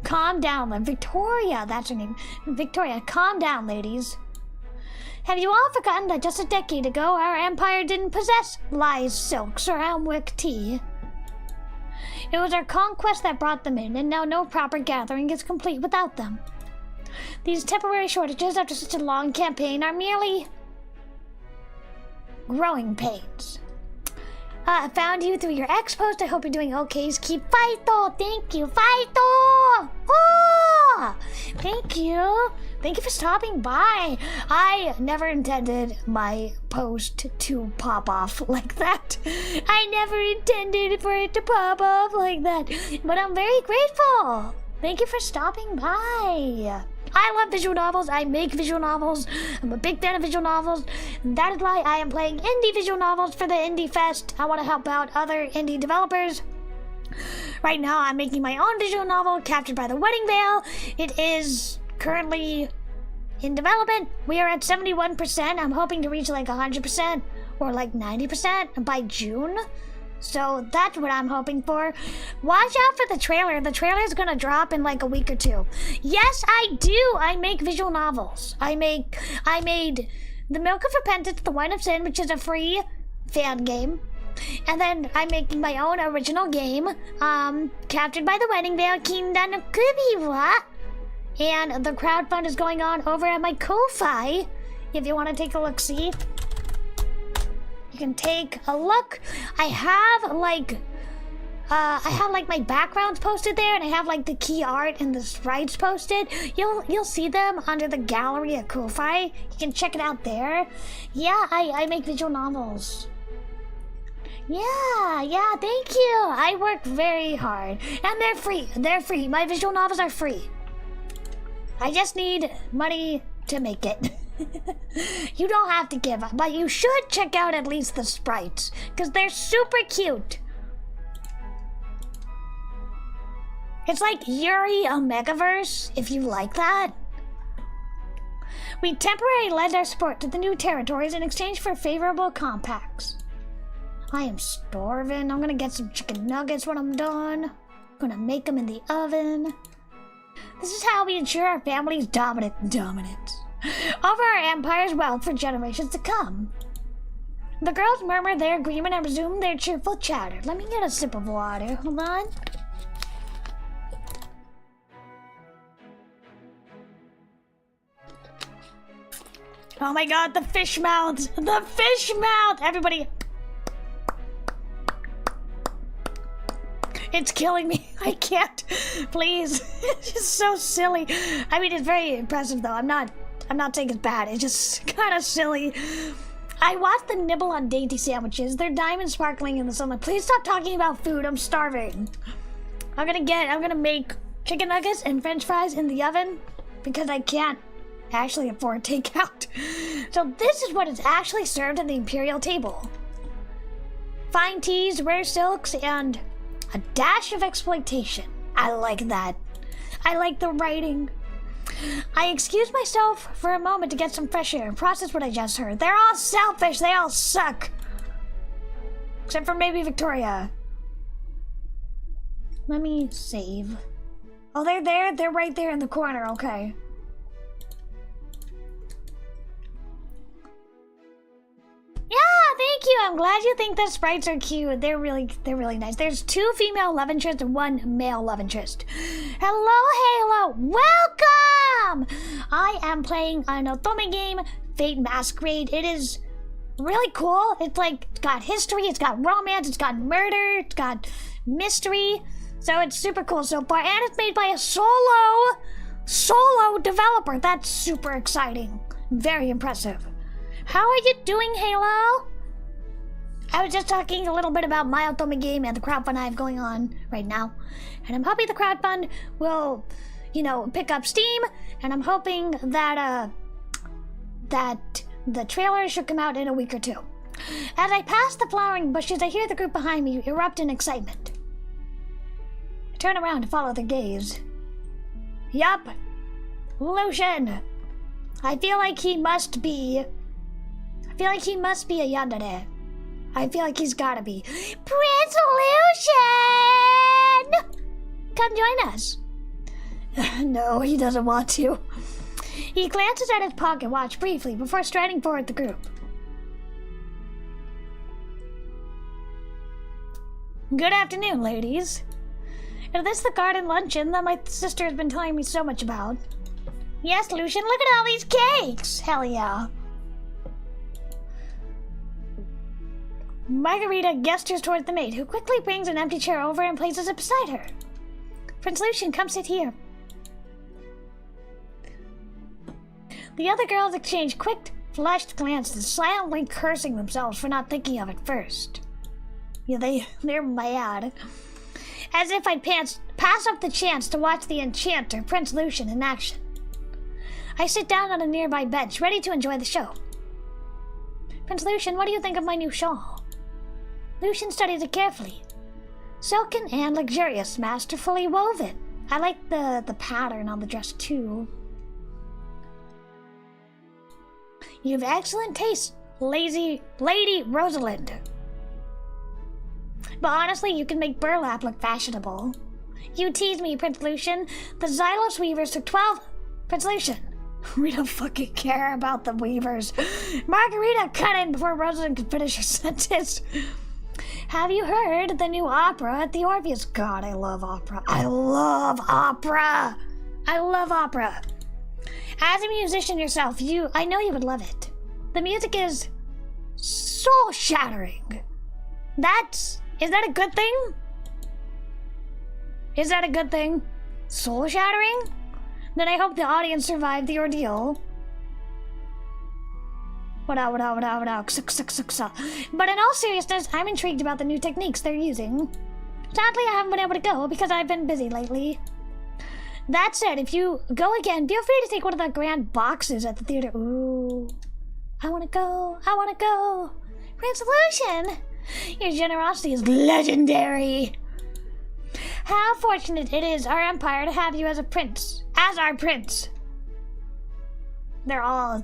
Calm down, Victoria, that's her name. Victoria, calm down, ladies. Have you all forgotten that just a decade ago our empire didn't possess lies, silks, or Elmwick tea? It was our conquest that brought them in, and now no proper gathering is complete without them. These temporary shortages after such a long campaign are merely growing pains. I found you through your ex post. I hope you're doing okay. Keep fighto. Thank you, fighto. Oh, thank you. Thank you for stopping by. I never intended my post to pop off like that. I never intended for it to pop off like that. But I'm very grateful. Thank you for stopping by. I love visual novels. I make visual novels. I'm a big fan of visual novels. And that is why I am playing indie visual novels for the Indie Fest. I want to help out other indie developers. Right now, I'm making my own visual novel, Captured by the Wedding Veil. It is currently in development. We are at 71%. I'm hoping to reach like 100% or like 90% by June. So that's what I'm hoping for. Watch out for the trailer. The trailer is gonna drop in like a week or two. Yes, I do. I make visual novels. I made The Milk of Repentance, The Wine of Sin, which is a free fan game. And then I'm making my own original game, Captured by the Wedding Veil, Kinda no Kubiwa. And the crowdfund is going on over at my Ko-Fi. If you want to take a look, see. You can take a look. I have like my backgrounds posted there, and I have like the key art and the sprites posted. You'll see them under the gallery at Ko-Fi. You can check it out there. Yeah, I make visual novels. Yeah, thank you. I work very hard, and they're free. They're free. My visual novels are free. I just need money to make it. You don't have to give up, but you should check out at least the sprites, because they're super cute. It's like Yuri Omegaverse, if you like that. We temporarily lend our support to the new territories in exchange for favorable compacts. I am starving. I'm gonna get some chicken nuggets when I'm done. I'm gonna make them in the oven. This is how we ensure our family's dominance over our empire's wealth for generations to come. The girls murmur their agreement and resume their cheerful chatter. Let me get a sip of water. Hold on. Oh my god, the fish mouths! The fish mouth! Everybody. It's killing me. I can't. Please. It's just so silly. I mean, it's very impressive though. I'm not saying it's bad. It's just kind of silly. I watched them nibble on dainty sandwiches. They're diamond sparkling in the sunlight. Please stop talking about food. I'm starving. I'm gonna make chicken nuggets and french fries in the oven because I can't actually afford takeout. So this is what is actually served at the imperial table. Fine teas, rare silks, and a dash of exploitation. I like that. I like the writing. I excuse myself for a moment to get some fresh air and process what I just heard. They're all selfish. They all suck. Except for maybe Victoria. Let me save. Oh, they're there? They're right there in the corner. Okay. Yeah, thank you. I'm glad you think the sprites are cute. They're really nice. There's 2 female love interests and 1 male love interest. Hello, welcome! I am playing an Otome game, Fate Masquerade. It is really cool. It's got history, it's got romance, it's got murder, it's got mystery. So it's super cool so far, and it's made by a solo developer. That's super exciting. Very impressive. How are you doing, Halo? I was just talking a little bit about my Otome game and the crowdfund I have going on right now. And I'm hoping the crowdfund will, pick up steam. And I'm hoping that, that the trailer should come out in a week or 2. As I pass the flowering bushes, I hear the group behind me erupt in excitement. I turn around to follow their gaze. Yup, Lucian. I feel like he must be a yandere. I feel like he's gotta be. Prince Lucian! Come join us. No, he doesn't want to. He glances at his pocket watch briefly before striding forward the group. Good afternoon, ladies. Is this the garden luncheon that my sister has been telling me so much about? Yes, Lucian, look at all these cakes! Hell yeah. Margarita gestures towards the maid, who quickly brings an empty chair over and places it beside her. Prince Lucian, come sit here. The other girls exchange quick, flushed glances, silently cursing themselves for not thinking of it first. Yeah, they're mad. As if I'd pass up the chance to watch the enchanter, Prince Lucian, in action. I sit down on a nearby bench, ready to enjoy the show. Prince Lucian, what do you think of my new shawl? Lucian studies it carefully. Silken and luxurious, masterfully woven. I like the pattern on the dress too. You have excellent taste, Lady Rosalind. But honestly, you can make burlap look fashionable. You tease me, Prince Lucian. The Xylos weavers took 12... Prince Lucian. We don't fucking care about the weavers. Margarita cut in before Rosalind could finish her sentence. Have you heard the new opera at the Orpheus? God, I love opera. I love opera. I love opera. As a musician yourself, I know you would love it. The music is soul-shattering. Is that a good thing? Is that a good thing? Soul-shattering? Then I hope the audience survived the ordeal. But in all seriousness, I'm intrigued about the new techniques they're using. Sadly, I haven't been able to go because I've been busy lately. That said, if you go again, feel free to take one of the grand boxes at the theater. Ooh. I wanna go. I wanna go. Prince Lucian! Your generosity is legendary. How fortunate it is our empire to have you as a prince. As our prince. They're all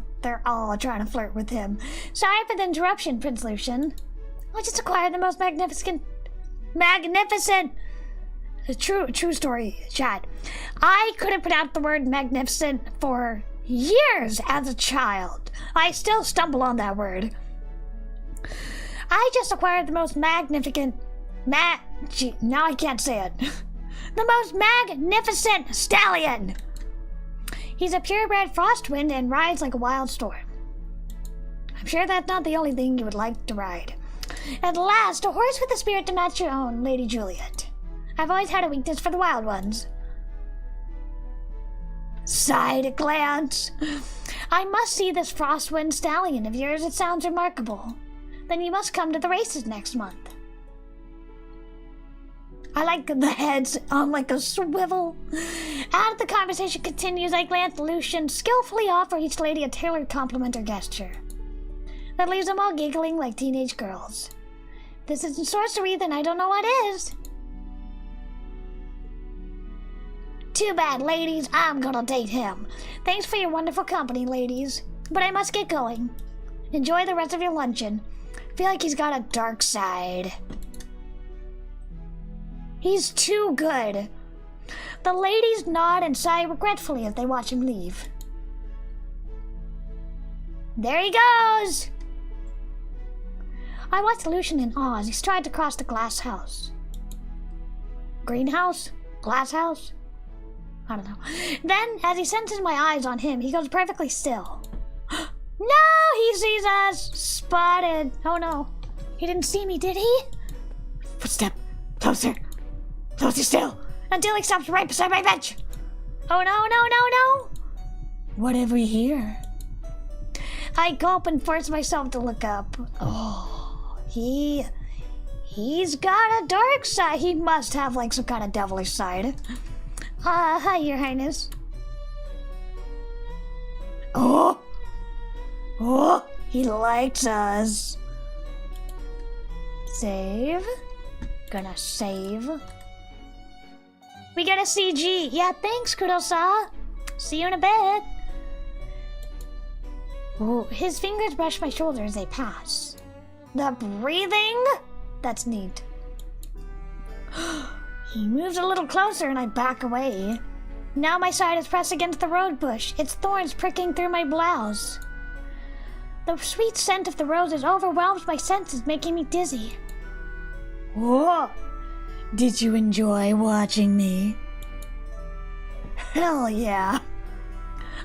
trying to flirt with him. Sorry for the interruption, Prince Lucian. I just acquired the most magnificent... True story, chat. I couldn't pronounce the word magnificent for years as a child. I still stumble on that word. I just acquired the most magnificent... now I can't say it. The most magnificent stallion! He's a purebred frostwind and rides like a wild storm. I'm sure that's not the only thing you would like to ride. At last, a horse with a spirit to match your own, Lady Juliet. I've always had a weakness for the wild ones. Side glance. I must see this frostwind stallion of yours. It sounds remarkable. Then you must come to the races next month. I like the heads on like a swivel. As the conversation continues, I glance at Lucian, skillfully offer each lady a tailored compliment or gesture. That leaves them all giggling like teenage girls. If this isn't sorcery, then I don't know what is. Too bad, ladies. I'm gonna date him. Thanks for your wonderful company, ladies. But I must get going. Enjoy the rest of your luncheon. Feel like he's got a dark side. He's too good. The ladies nod and sigh regretfully as they watch him leave. There he goes! I watched Lucian in awe as he strides across the glass house. Greenhouse? Glass house? I don't know. Then, as he senses my eyes on him, he goes perfectly still. No! He sees us! Spotted! Oh no. He didn't see me, did he? Footstep. Closer. Closer still. Until he stops right beside my bench. Oh no, no, no, no! What have we here? I gulp and force myself to look up. Oh, he's got a dark side. He must have like some kind of devilish side. Hi, Your Highness. Oh, he likes us. Save. Gonna save. We got a CG. Yeah, thanks, Kudosa. See you in a bit. Ooh, his fingers brush my shoulder as they pass. The breathing? That's neat. He moves a little closer and I back away. Now my side is pressed against the rose bush, its thorns pricking through my blouse. The sweet scent of the roses overwhelms my senses, making me dizzy. Whoa! Did you enjoy watching me? Hell yeah.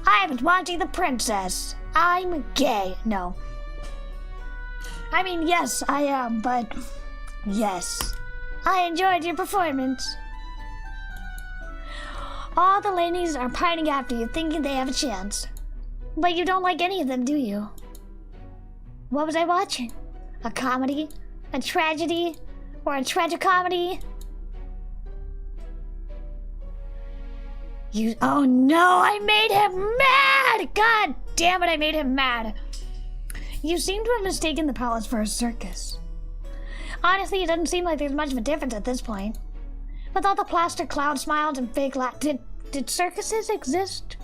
I was watching the princess. I'm gay. No. I mean, yes, I am, but yes. I enjoyed your performance. All the ladies are pining after you, thinking they have a chance. But you don't like any of them, do you? What was I watching? A comedy? A tragedy? Or a tragicomedy? Oh no, I made him mad! God damn it, I made him mad. You seem to have mistaken the palace for a circus. Honestly, it doesn't seem like there's much of a difference at this point. With all the plaster clown smiles and fake did circuses exist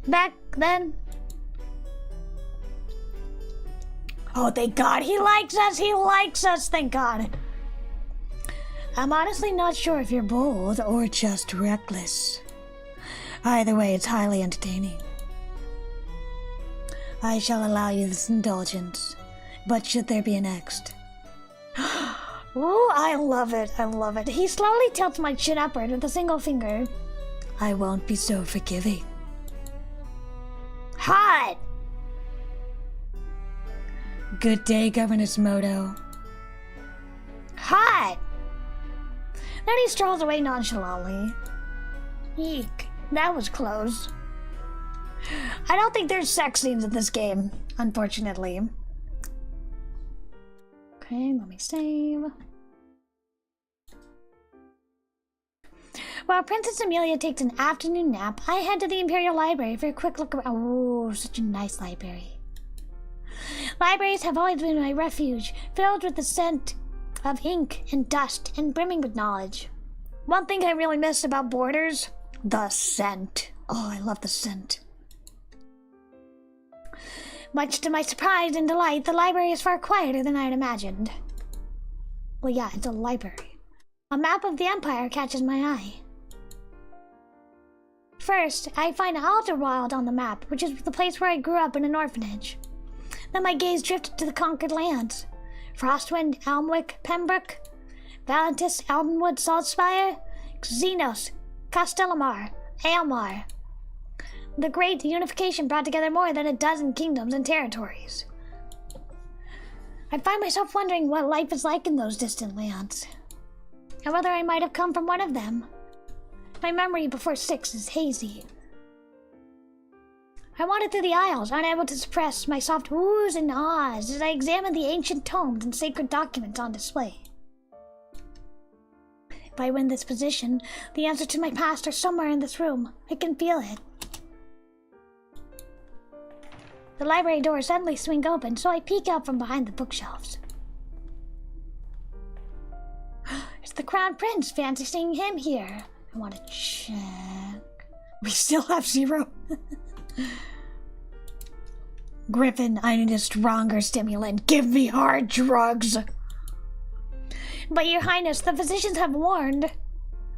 back then? Oh, thank God, he likes us, thank God. I'm honestly not sure if you're bold or just reckless. Either way, it's highly entertaining. I shall allow you this indulgence, but should there be a next? Ooh, I love it, I love it. He slowly tilts my chin upward with a single finger. I won't be so forgiving. Hot! Good day, Governess Moto. Hot! Then he strolls away nonchalantly. Eek, that was close. I don't think there's sex scenes in this game, unfortunately. Okay, let me save. While Princess Amelia takes an afternoon nap, I head to the Imperial Library for a quick look around. Oh, such a nice library. Libraries have always been my refuge, filled with the scent of ink and dust and brimming with knowledge. One thing I really miss about Borders, the scent. Oh, I love the scent. Much to my surprise and delight, the library is far quieter than I had imagined. Well, yeah, it's a library. A map of the Empire catches my eye. First, I find Alderwild on the map, which is the place where I grew up in an orphanage. Then my gaze drifted to the conquered lands. Frostwind, Elmwick, Pembroke, Valentis, Eldenwood, Saltspire, Xenos, Castellamar, Aelmar. The Great Unification brought together more than a dozen kingdoms and territories. I find myself wondering what life is like in those distant lands, and whether I might have come from one of them. My memory before 6 is hazy. I wandered through the aisles, unable to suppress my soft oohs and ahs as I examined the ancient tomes and sacred documents on display. If I win this position, the answer to my past are somewhere in this room. I can feel it. The library doors suddenly swing open, so I peek out from behind the bookshelves. It's the Crown Prince. Fancy seeing him here. I want to check. We still have 0. Griffin, I need a stronger stimulant. Give me hard drugs. But Your Highness, the physicians have warned.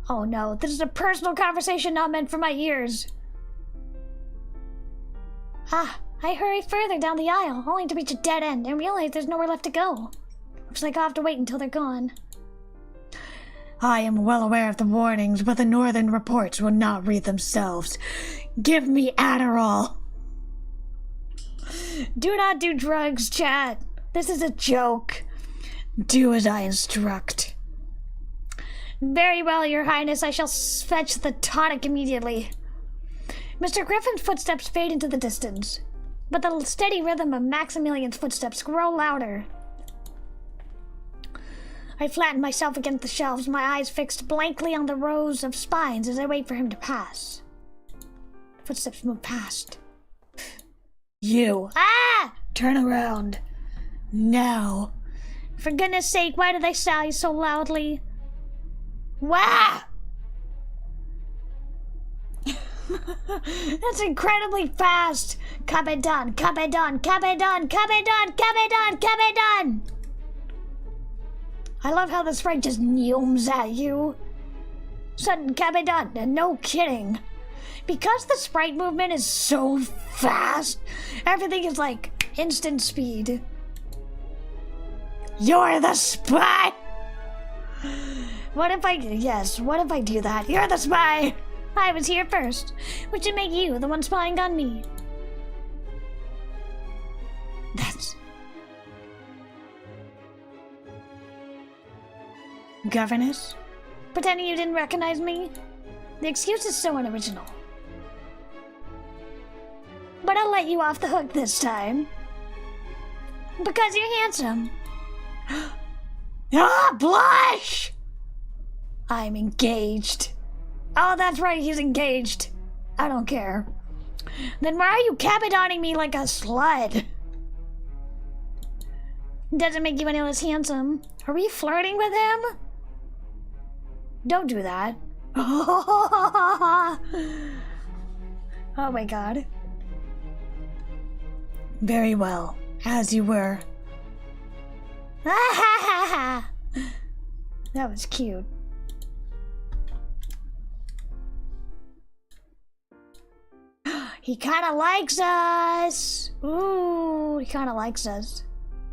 Oh no, this is a personal conversation not meant for my ears. I hurry further down the aisle, only to reach a dead end and realize there's nowhere left to go. Looks like I'll have to wait until they're gone. I am well aware of the warnings, but the northern reports will not read themselves. Give me Adderall. Do not do drugs, chat. This is a joke. Do as I instruct. Very well, Your Highness. I shall fetch the tonic immediately. Mr. Griffin's footsteps fade into the distance, but the steady rhythm of Maximilian's footsteps grow louder. I flatten myself against the shelves, my eyes fixed blankly on the rows of spines as I wait for him to pass. Footsteps move past. You. Ah! Turn around. Now. For goodness sake, why did they sigh so loudly? Wah! That's incredibly fast. Cabedan, Cabedan, Cabedan, Cabedan, Cabedan, Cabedan. I love how the sprite just yells at you. Sudden Cabedan, and no kidding. Because the sprite movement is so fast, everything is like instant speed. You're the spy! What if I do that? You're the spy! I was here first, which would make you the one spying on me. That's... Governess? Pretending you didn't recognize me? The excuse is so unoriginal. But I'll let you off the hook this time. Because you're handsome. Ah, blush! I'm engaged. Oh, that's right, he's engaged. I don't care. Then why are you cabadoning me like a slut? Doesn't make you any less handsome. Are we flirting with him? Don't do that. Oh my god. Very well, as you were. That was cute. He kinda likes us. Ooh, he kinda likes us.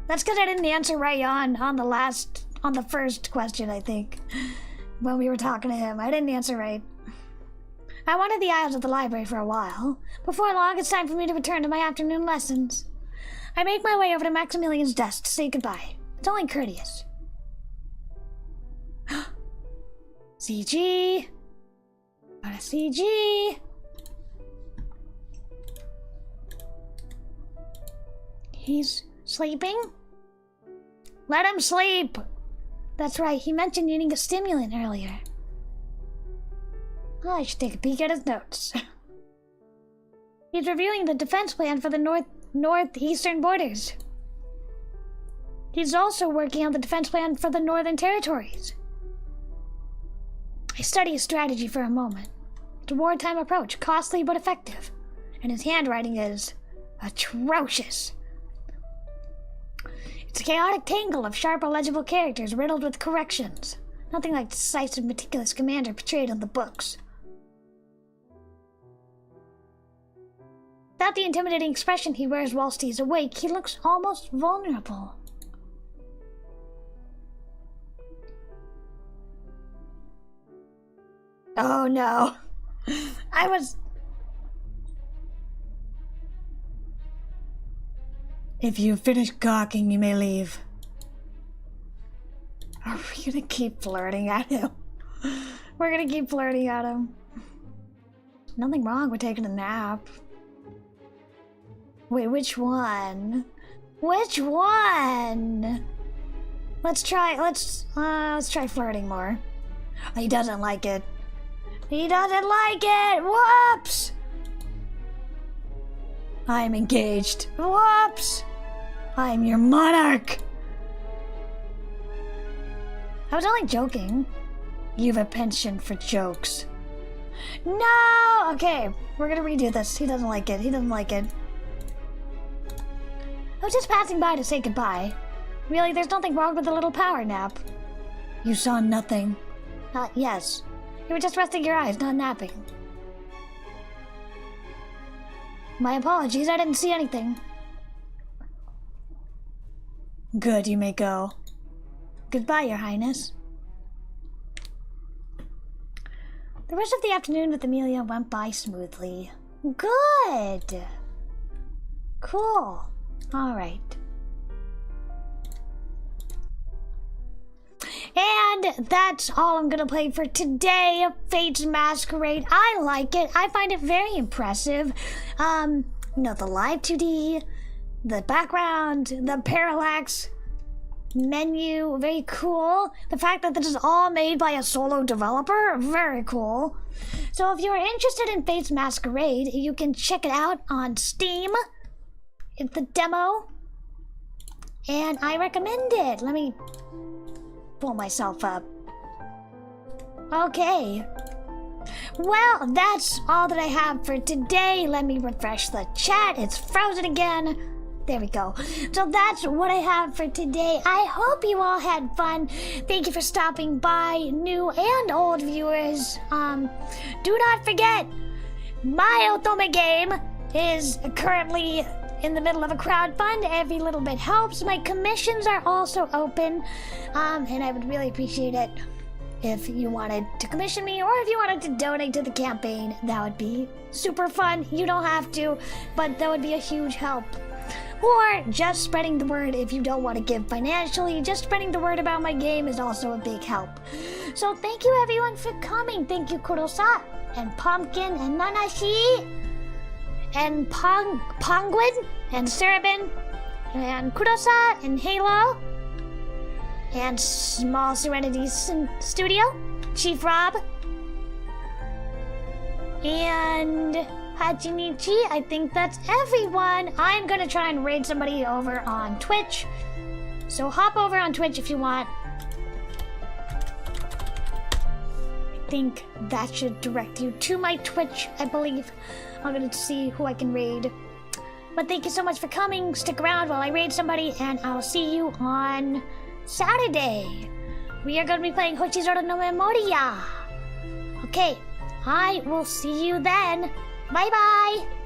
That's because I didn't answer right on the first question, I think. When we were talking to him, I didn't answer right. I wanted the aisles of the library for a while. Before long, it's time for me to return to my afternoon lessons. I make my way over to Maximilian's desk to say goodbye. It's only courteous. CG. Got a CG. He's sleeping? Let him sleep! That's right, he mentioned needing a stimulant earlier. I should take a peek at his notes. He's reviewing the defense plan for the northeastern borders. He's also working on the defense plan for the northern territories. I study his strategy for a moment. It's a wartime approach, costly but effective. And his handwriting is atrocious. It's a chaotic tangle of sharp, illegible characters riddled with corrections. Nothing like the decisive, meticulous commander portrayed in the books. Without the intimidating expression he wears whilst he's awake, he looks almost vulnerable. Oh no. If you finish gawking, you may leave. Are we gonna keep flirting at him? We're gonna keep flirting at him. Nothing wrong with taking a nap. Wait, which one? Which one? Let's try flirting more. He doesn't like it. He doesn't like it! Whoops! I'm engaged. Whoops! I'm your monarch! I was only joking. You've a penchant for jokes. No! Okay, we're gonna redo this. He doesn't like it. He doesn't like it. I was just passing by to say goodbye. Really, there's nothing wrong with a little power nap. You saw nothing. Yes. You were just resting your eyes, not napping. My apologies, I didn't see anything. Good, you may go. Goodbye, Your Highness. The rest of the afternoon with Amelia went by smoothly. Good! Cool. Alright. And that's all I'm gonna play for today of Fate's Masquerade. I like it. I find it very impressive. You know, the live 2D, the background, the parallax menu, very cool. The fact that this is all made by a solo developer, very cool. So if you're interested in Fate's Masquerade, you can check it out on Steam. It's the demo, and I recommend it. Let me pull myself up. Okay. Well, that's all that I have for today. Let me refresh the chat. It's frozen again. There we go. So that's what I have for today. I hope you all had fun. Thank you for stopping by, new and old viewers. Do not forget, my Otome game is currently in the middle of a crowdfund. Every little bit helps. My commissions are also open, and I would really appreciate it if you wanted to commission me or if you wanted to donate to the campaign. That would be super fun. You don't have to, but that would be a huge help. Or just spreading the word if you don't want to give financially. Just spreading the word about my game is also a big help. So thank you everyone for coming. Thank you Kurosa and Pumpkin and Nanashi and Penguin and Serabin and Kurosa and Halo and Small Serenities Studio, Chief Rob, and Hachimichi. I think that's everyone. I'm gonna try and raid somebody over on Twitch. So hop over on Twitch if you want. I think that should direct you to my Twitch, I believe. I'm gonna see who I can raid. But thank you so much for coming. Stick around while I raid somebody, and I'll see you on Saturday. We are gonna be playing Hochizoro no Memoria. Okay, I will see you then. Bye bye!